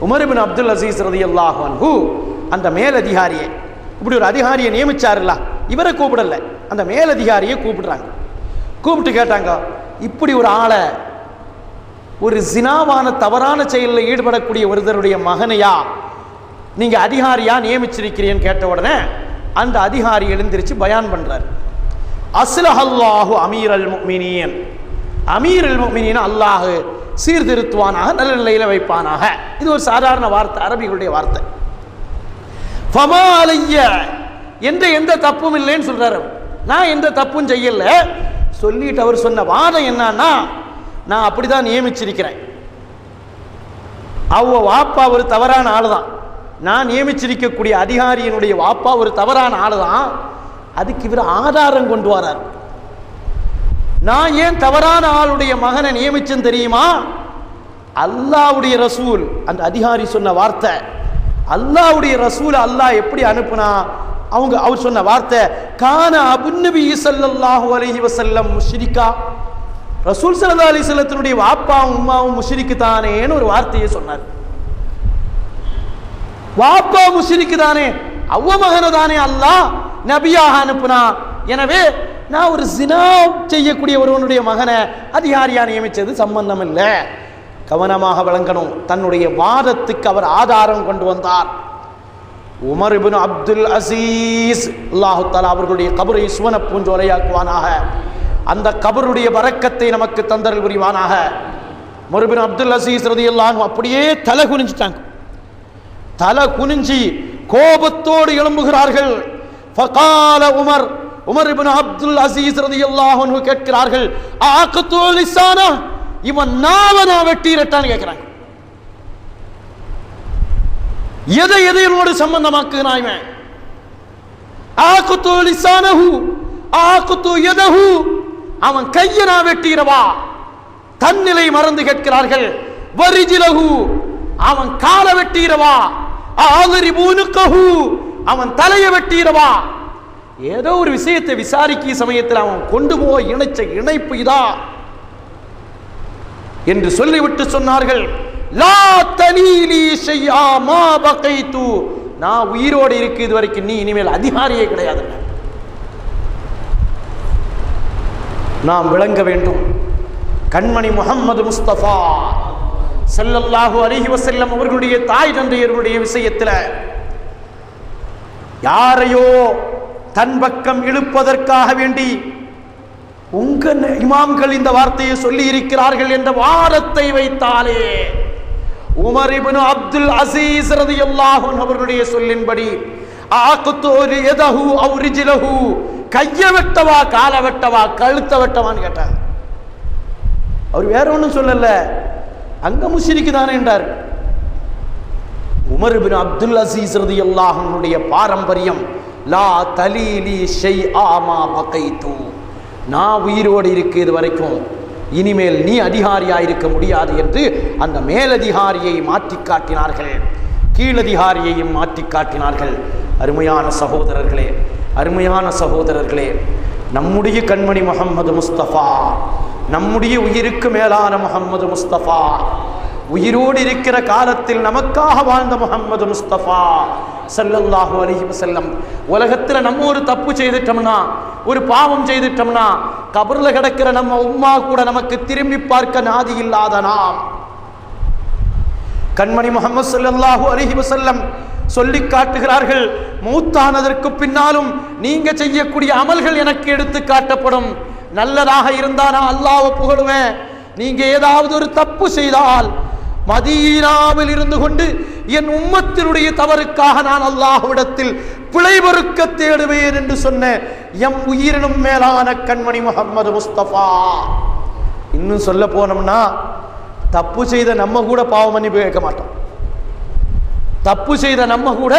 உமர் இப்னு அப்துல் அசீஸ் ரலியல்லாஹு அன்ஹு அந்த மேலதிகாரியை, இப்படி ஒரு அதிகாரியை நியமிச்சாருல்ல, இவரை கூப்பிடல, அந்த மேலதிகாரியை கூப்பிடுறாங்க. கூப்பிட்டு கேட்டாங்க, இப்படி ஒரு ஆளை, ஒரு ஜினாவான தவறான செயலில் ஈடுபடக்கூடிய ஒருத்தருடைய மகனையா நீங்க அதிகாரியா நியமிச்சிருக்கிறீன்னு கேட்ட உடனே அந்த அதிகாரி எழுந்திருச்சு பயான் பண்றார். அஸ்லஹல்லாஹு அமீரல் முஃமினீன், அமீரல் முஃமினீன் அல்லாஹ் சீர்திருத்துவானாக, நல்ல நிலையில வைப்பானாக. இது ஒரு சாதாரண வார்த்தை, அரபிகளுடைய வார்த்தை. ஃபமா அலைய, எந்த தப்பும் இல்லைன்னு சொல்றாரு. நான் எந்த தப்பும் செய்யல சொல்லிட்டு அவர் சொன்ன வாதம் என்னன்னா, நான் அப்படிதான் நியமிச்சிருக்கிறேன், அவ வாப்பா ஒரு தவறான ஆளுதான், நான் நியமிச்சிருக்கக்கூடிய அதிகாரியினுடைய வாப்பா ஒரு தவறான ஆளுதான், அதுக்கு இவர் ஆதாரம் கொண்டு வரார். நான் ஏன் தவறான ஆளுடைய மகனை நியமிச்சேன் தெரியுமா? அல்லாஹ்வுடைய ரசூல், அந்த அதிகாரி சொன்ன வார்த்தை, அல்லாஹ்வுடைய ரசூல் அல்லாஹ் எப்படி அனுப்புனா? அவர் சொன்ன வார்த்தை, கான அபுன் நபி ஸல்லல்லாஹு அலைஹி வஸல்லம் முஷ்ரிகா, ரசூல் ஸல்லல்லாஹு அலைஹி வஸல்லத்தினுடைய வாப்பாவும் உம்மாவும் முஷ்ரிக்கு தானேன்னு ஒரு வார்த்தையை சொன்னார். வாப்பா முஷ்ரிக்கு தானே, அவ்வ மகனை தானே அல்லாஹ் நபியாக அனுப்புனா. எனவே நான் ஒரு ஜினா செய்யக்கூடிய ஒருவனுடைய மகனை அதிகாரியா நியமிச்சது சம்பந்தம் இல்லை. கவனமாக விளங்கணும். தன்னுடைய வாதத்துக்கு அவர் ஆதாரம் கொண்டு வந்தார். உமர் இப்னு அப்துல் அசீஸ், அல்லாஹ் தஆலா அவர்களுடைய கபரை சுவன பூஞ்சோலையாக்குவானாக, அந்த கபருடைய பரக்கத்தை நமக்கு தந்தருள் புரிவானாக. உமர் இப்னு அப்துல் அசீஸ் ரலியல்லாஹு அன்ஹு அப்படியே தலை குனிஞ்சிட்டாங்க. தலை குனிஞ்சி கோபத்தோடு எழும்புகிறார்கள். ஃபகால Umar, Umar ibn Abdul Azeez ரலியல்லாஹு அன்ஹு கேட்கிறார்கள், ஆகது லிசானா, இவன் நாவனா வெட்டிரட்டான்னு கேட்கிறாங்க. எதை எதையோடு சம்பந்தமாக்குகிறான் இவன்? ஆகது லிசானஹு ஆகது யதஹு, அவன் கையை நான் வெட்டிரவா? தன்னிலை மறந்து கேட்கிறார்கள். வரிஜிலஹு, அவன் காலை வெட்டிரவா? ஆதரிபூனுகஹு, அவன் தலையை வெட்டிரவா? ஏதோ ஒரு விஷயத்தை விசாரிக்கிற சமயத்தில் அவன் கொண்டு போய் இணைச்ச இணைப்பு இதா என்று சொல்லிவிட்டு சொன்னார்கள், லா தலீலி ஷைஆ மா பகைது, நான் உயிரோடு இருக்கு இது வரைக்கும் நீ இனிமேல் அதிகாரியே கிடையாது. நாம் விளங்க வேண்டும், கண்மணி முஹம்மது முஸ்தபா ஸல்லல்லாஹு அலைஹி வஸல்லம் அவர்களுடைய தாய் தந்தையர்களுடைய விஷயத்தில் யாரையோ தன் பக்கம் இழுப்பதற்காக வேண்டி உங்க இமாம்கள் இந்த வார்த்தையை சொல்லி இருக்கிறார்கள் என்ற வாதத்தை வைத்தாலே, உமர் இப்னு அப்துல் அசீஸ் ரலியல்லாஹு அன்ஹு அவர்களுடைய சொல்லின்படி ஆகது யதஹு அவ் ரிஜ்லஹு, கையை வெட்டவா காலை வெட்டவா கழுத்தை வெட்டவான்னு கேட்டார். அவர் வேற ஒன்றும் சொல்லல, அங்க முஷ்ரிக்கு தானே என்றார். உமர் இப்னு அப்துல் அசீஸ் ரலியல்லாஹு அன்ஹுடைய பாரம்பரியம், லா தலீலி ஷைஆ மா பகைது, நான் உயிரோடு இருக்கிறது வரைக்கும் இனிமேல் நீ அதிகாரியாக இருக்க முடியாது என்று அந்த மேலதிகாரியை மாற்றி காட்டினார்கள், கீழதிகாரியையும் மாற்றி காட்டினார்கள். அருமையான சகோதரர்களே, அருமையான சகோதரர்களே, நம்முடைய கண்மணி முஹம்மது முஸ்தபா, நம்முடைய உயிருக்கு மேலான முஹம்மது முஸ்தபா, உயிரோடு இருக்கிற காலத்தில் நமக்காக வாழ்ந்த முஹம்மது முஸ்தபா ஸல்லல்லாஹு அலைஹி வஸல்லம், உலகத்தில் நம்ம ஒரு தப்பு செய்துட்டோம்னா, ஒரு பாவம் செய்துட்டோம்னா, கபர்ல கிடக்கிற நம்ம உம்மா கூட நமக்கு திரும்பி பார்க்க நாதி இல்லாத நாம், கண்மணி முஹம்மது ஸல்லல்லாஹு அலைஹி வஸல்லம் சொல்லி காட்டுகிறார்கள், மௌத்தானதற்கு பின்னாலும் நீங்க செய்யக்கூடிய அமல்கள் எனக்கு எடுத்து காட்டப்படும். நல்லதாக இருந்தா நான் அல்லாஹ்வை புகழுவேன். நீங்க ஏதாவது ஒரு தப்பு செய்தால் மதீனாவில் இருந்து கொண்டு என் உம்மத்தினுடைய தவறுக்காக நான் அல்லாஹ்விடத்தில் பிழை பொறுக்க தேடுவேன் என்று சொன்ன எம் உயிரினும் மேலான கண்மணி முஹம்மது முஸ்தபா. இன்னும் சொல்ல போனோம்னா, தப்பு செய்த நம்ம கூட பாவம் மன்னிப்பு கேட்க மாட்டோம். தப்பு செய்த நம்ம கூட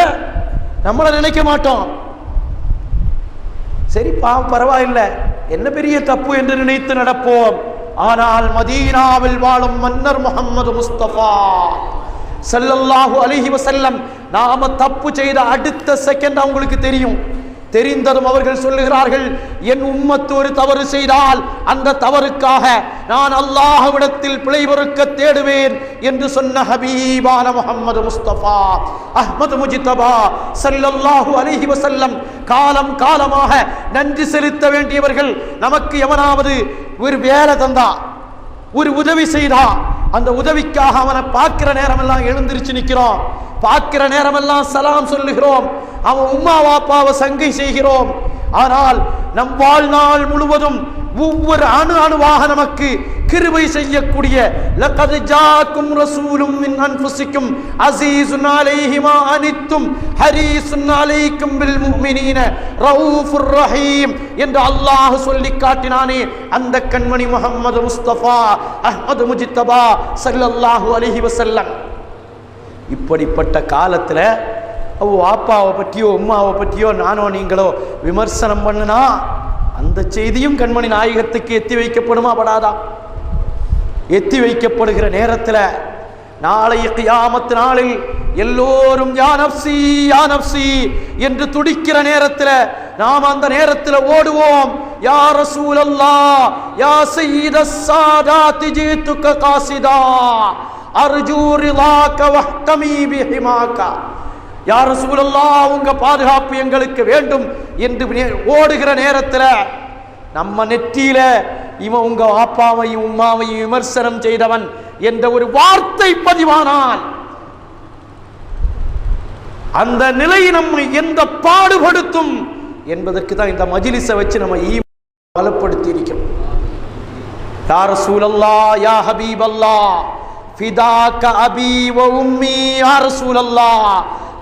நம்மளை நினைக்க மாட்டோம். சரி பாவம் பரவாயில்லை, என்ன பெரிய தப்பு என்று நினைத்து நடப்போம். ஆனால் மதீனாவில் வாழும் மன்னர் முஹம்மது முஸ்தபா ஸல்லல்லாஹு அலைஹி வஸல்லம் நாம தப்பு செய்த அடுத்த செகண்ட் அவங்களுக்கு தெரியும். தெரிந்ததும் அவர்கள் சொல்லுகிறார்கள், என் உம்மத்து ஒரு தவறு செய்தால் அந்த தவறுக்காக நான் அல்லாஹ்விடத்தில் பிழை பொறுக்க தேடுவேன் என்று சொன்ன ஹபீபான முஹம்மது முஸ்தபா அஹ்மது முஜ்தபா ஸல்லல்லாஹு அலைஹி வஸல்லம் காலம் காலமாக நன்றி செலுத்த வேண்டியவர்கள். நமக்கு எவனாவது ஒரு வேலை தந்தா, ஒரு உதவி செய்தா, அந்த உதவிக்காக அவனை பார்க்கிற நேரமெல்லாம் எழுந்திருச்சு நிற்கிறோம், பார்க்கிற நேரமெல்லாம் சலாம் சொல்லுகிறோம், அவன் உம்மா வாப்பாவை சங்கை செய்கிறோம். ஆனால் நம் வாழ்நாள் முழுவதும் ஒவ்வொரு அணுவாக நமக்கு கிருபை செய்யக்கூடிய லகத் ஜாக்கும் ரசூலும் மின் அன்ஃபுசிக்கும் அஸீஸுன் அலைஹி மா அனித்தும் ஹரீஸுன் அலைக்கும் பில் முஃமினீன ரഊஃபுர் ரஹீம் என்று அல்லாஹ் சொல்லி காட்டினானே, அந்த கண்மணி முஹம்மது முஸ்தபா அஹ்மது முஜ்தபா ஸல்லல்லாஹு அலைஹி வஸல்லம். இப்படிப்பட்ட காலத்தில் அப்பாவை பற்றியோ உம்மாவை பற்றியோ நானோ நீங்களோ விமர்சனம் பண்ணுனா அந்த செய்தியும் கண்மணி நாயகத்துக்கு எத்தி வைக்கப்படுமா படாதா? எத்தி வைக்கப்படுகிற நேரத்தில் நாளைய கியாமத் நாளில் எல்லோரும் யா நப்சி யா நப்சி என்று துடிக்கிற நேரத்தில் நாம் அந்த நேரத்தில் ஓடுவோம், யா ரசூலல்லாஹ் யா சய்யிதஸ் சாதாத்தி ஜீதுக காசிதா அர்ஜூ ரிலாக வஹ்கமி பிஹிமாகா. யா ரசூலல்லாஹ் உங்க பாதுகாப்பு எங்களுக்கு வேண்டும் என்று ஓடுகிற நேரத்தில் நம்ம நெற்றியில இவன் உங்க ஆப்பாவையும் உம்மாவையும் விமர்சனம் செய்தவன் என்ற ஒரு வார்த்தை பதிவானால் அந்த நிலை நம்மை எந்த பாடுபடுத்தும் என்பதற்கு தான் இந்த மஜ்லிஸை வச்சு நம்ம பலப்படுத்தி இருக்கிறோம். யா ரசூலல்லாஹ் யா ஹபீபல்லாஹ் ஃபிதாக அபீ வ உம்மி யா ரசூலல்லாஹ்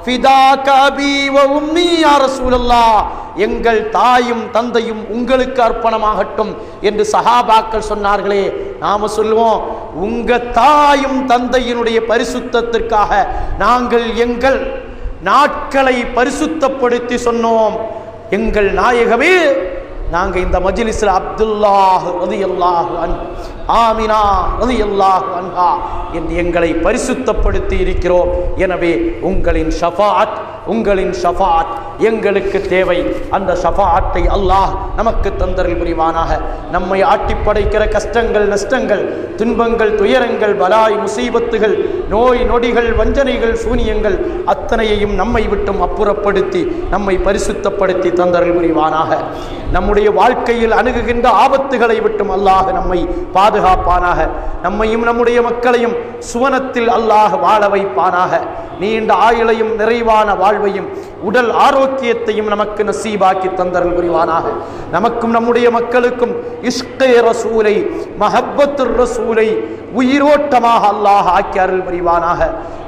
ஃபிதாக அபீ வ உம்மி யா ரசூலல்லாஹ் எங்கள் தாயும் தந்தையும் உங்களுக்கு அர்ப்பணமாகட்டும் என்று சஹாபாக்கள் சொன்னார்களே, நாம சொல்லுவோம் உங்க தாயும் தந்தையினுடைய பரிசுத்தத்திற்காக நாங்கள் எங்கள் நாட்களை பரிசுத்தப்படுத்தி சொன்னோம். எங்கள் நாயகமே, நாங்கள் இந்த மஜ்லிஸில் அப்துல்லாஹ் ரலியல்லாஹு அன்ஹு, ஆமினா ரலியல்லாஹு அன்ஹா என்று எங்களை பரிசுத்தப்படுத்தி இருக்கிறோம். எனவே உங்களின் ஷஃபாஅத் எங்களுக்கு தேவை. அந்த ஷஃபாஅத்தை அல்லாஹ் நமக்கு தந்தரில் புரிவானாக. நம்மை ஆட்டி படைக்கிற கஷ்டங்கள், நஷ்டங்கள், துன்பங்கள், துயரங்கள், பலாய், முசீபத்துகள், நோய் நொடிகள், வஞ்சனைகள், சூனியங்கள் அத்தனையையும் நம்மை விட்டும் அப்புறப்படுத்தி நம்மை பரிசுத்தப்படுத்தி தந்தரில் புரிவானாக. நம்முடைய வாழ்க்கையில் அணுகுகின்ற ஆபத்துகளை விட்டும் அல்லாஹ் நம்மை பாதுகாப்பானாக. நம்மையும் நம்முடைய மக்களையும் சுவனத்தில் அல்லாஹ் வாழ வைப்பானாக. நீண்ட ஆயுளையும் நிறைவான வாழ்வையும் உடல் ஆரோக்கியத்தையும் நமக்கு நசீபாக்கி தந்தரல் புரிவானாக. நமக்கும் நம்முடைய மக்களுக்கும் இஷ்கே ரசூலை, மஹப்பத்துர் ரசூலை உயிரோட்டமாக அல்லாஹ் ஆக்கி அருள் புரிவானாக.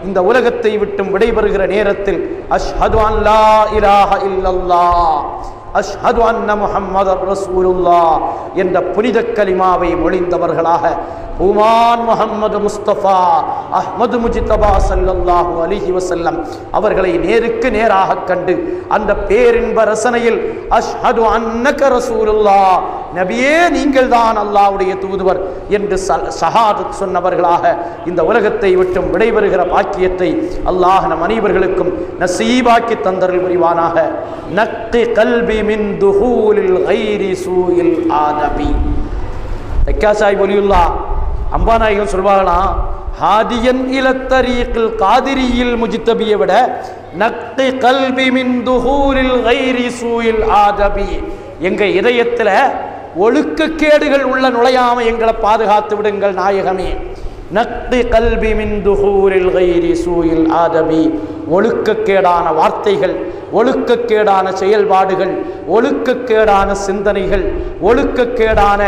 இந்த உலகத்தை விட்டும் விடைபெறுகிற நேரத்தில் அஷ்ஹது அன் லா இலாஹ இல்லல்லாஹ் அஷ்ஹது அன்ன முஹம்மதர் ரசூலுல்லாஹ் என்ற புனித கலிமாவை மொழிந்தவர்களாக உமான் முஹம்மது முஸ்தபா அஹ்மது முஜ்தபா ஸல்லல்லாஹு அலைஹி வஸல்லம் அவர்களை நேருக்கு நேராக கண்டு அந்த பேரின்ப ரசனையில் அஷ்ஹது அன்னக ரசூலுல்லாஹ், நபியே நீங்கள் தான் அல்லாஹ்வுடைய தூதுவர் என்று ஷஹாதத் சொன்னவர்களாக இந்த உலகத்தை விட்டும் விடைபெறுகிற பாக்கியத்தை அல்லாஹ் நம் அனைவர்களுக்கும் நசீபாக்கி தந்தருள் புரிவானாக. நக்கி கல்பி மின் துஹூலில் கைரி சூயில் ஆதபி. தக்காசாய் வலியுல்லாஹ் அம்பாநாயகம் சொல்வாங்களாம், ஹாதியன் இலத்தரீக்கில் காதிரியில் முஜ்தபியை விட நக்கி கல்பி மின் துஹூலில் கைரி சூயில் ஆதபி, எங்க இதயத்தில் ஒழுக்கக்கேடுகள் உள்ள நுழையாம எங்களை பாதுகாத்து விடுங்கள் நாயகமே. நக்தி கல்பி மின் துஹூரில் கைரி சூயில் ஆதபி, ஒழுக்கக்கேடான வார்த்தைகள், ஒழுக்கக்கேடான செயல்பாடுகள், ஒழுக்கக்கேடான சிந்தனைகள், ஒழுக்கக்கேடான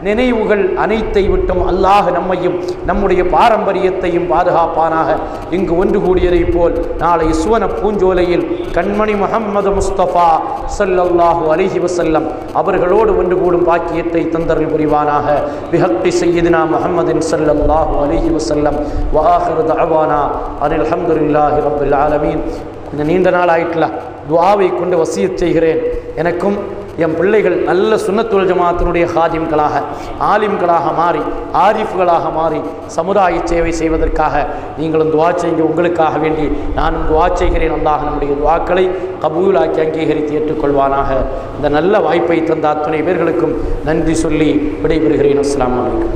நினைவுகள் அனைத்தை விட்டும் அல்லாஹ் நம்மையும் நம்முடைய பாரம்பரியத்தையும் பாதுகாப்பானாக. இங்கு ஒன்று கூடியதை போல் நாளை சுவன பூஞ்சோலையில் கண்மணி முஹம்மது முஸ்தபா ஸல்லல்லாஹு அலைஹி வஸல்லம் அவர்களோடு ஒன்று கூடும் பாக்கியத்தை தந்தருள் புரிவானாக. பிஹக்கி சய்யிதினா முஹம்மதின் ஸல்லல்லாஹு அலைஹி வஸல்லம் வ ஆகிரு தஅவானா அனில் ஹம்துலில்லாஹி ரப்பில் ஆலமீன். இந்த நீண்ட நாள் ஆயிட்டல துஆவை கொண்டு வசியத் செய்கிறேன். எனக்கும் என் பிள்ளைகள் நல்ல சுன்னத்துல் ஜமாத்தினுடைய ஹாதிம்களாக, ஆலிம்களாக மாறி, ஆரிஃப்களாக மாறி சமுதாய சேவை செய்வதற்காக நீங்களும் துஆ செய்யுங்க. உங்களுக்காக வேண்டி நானும் துஆ செய்கிறேன். அல்லாஹ் நம்முடைய துஆக்களை கபூலாக்கி அங்கீகரித்து ஏற்றுக்கொள்வானாக. இந்த நல்ல வாய்ப்பை தந்த அத்துணை பேர்களுக்கும் நன்றி சொல்லி விடைபெறுகிறேன். அஸ்ஸலாமு அலைக்கும்.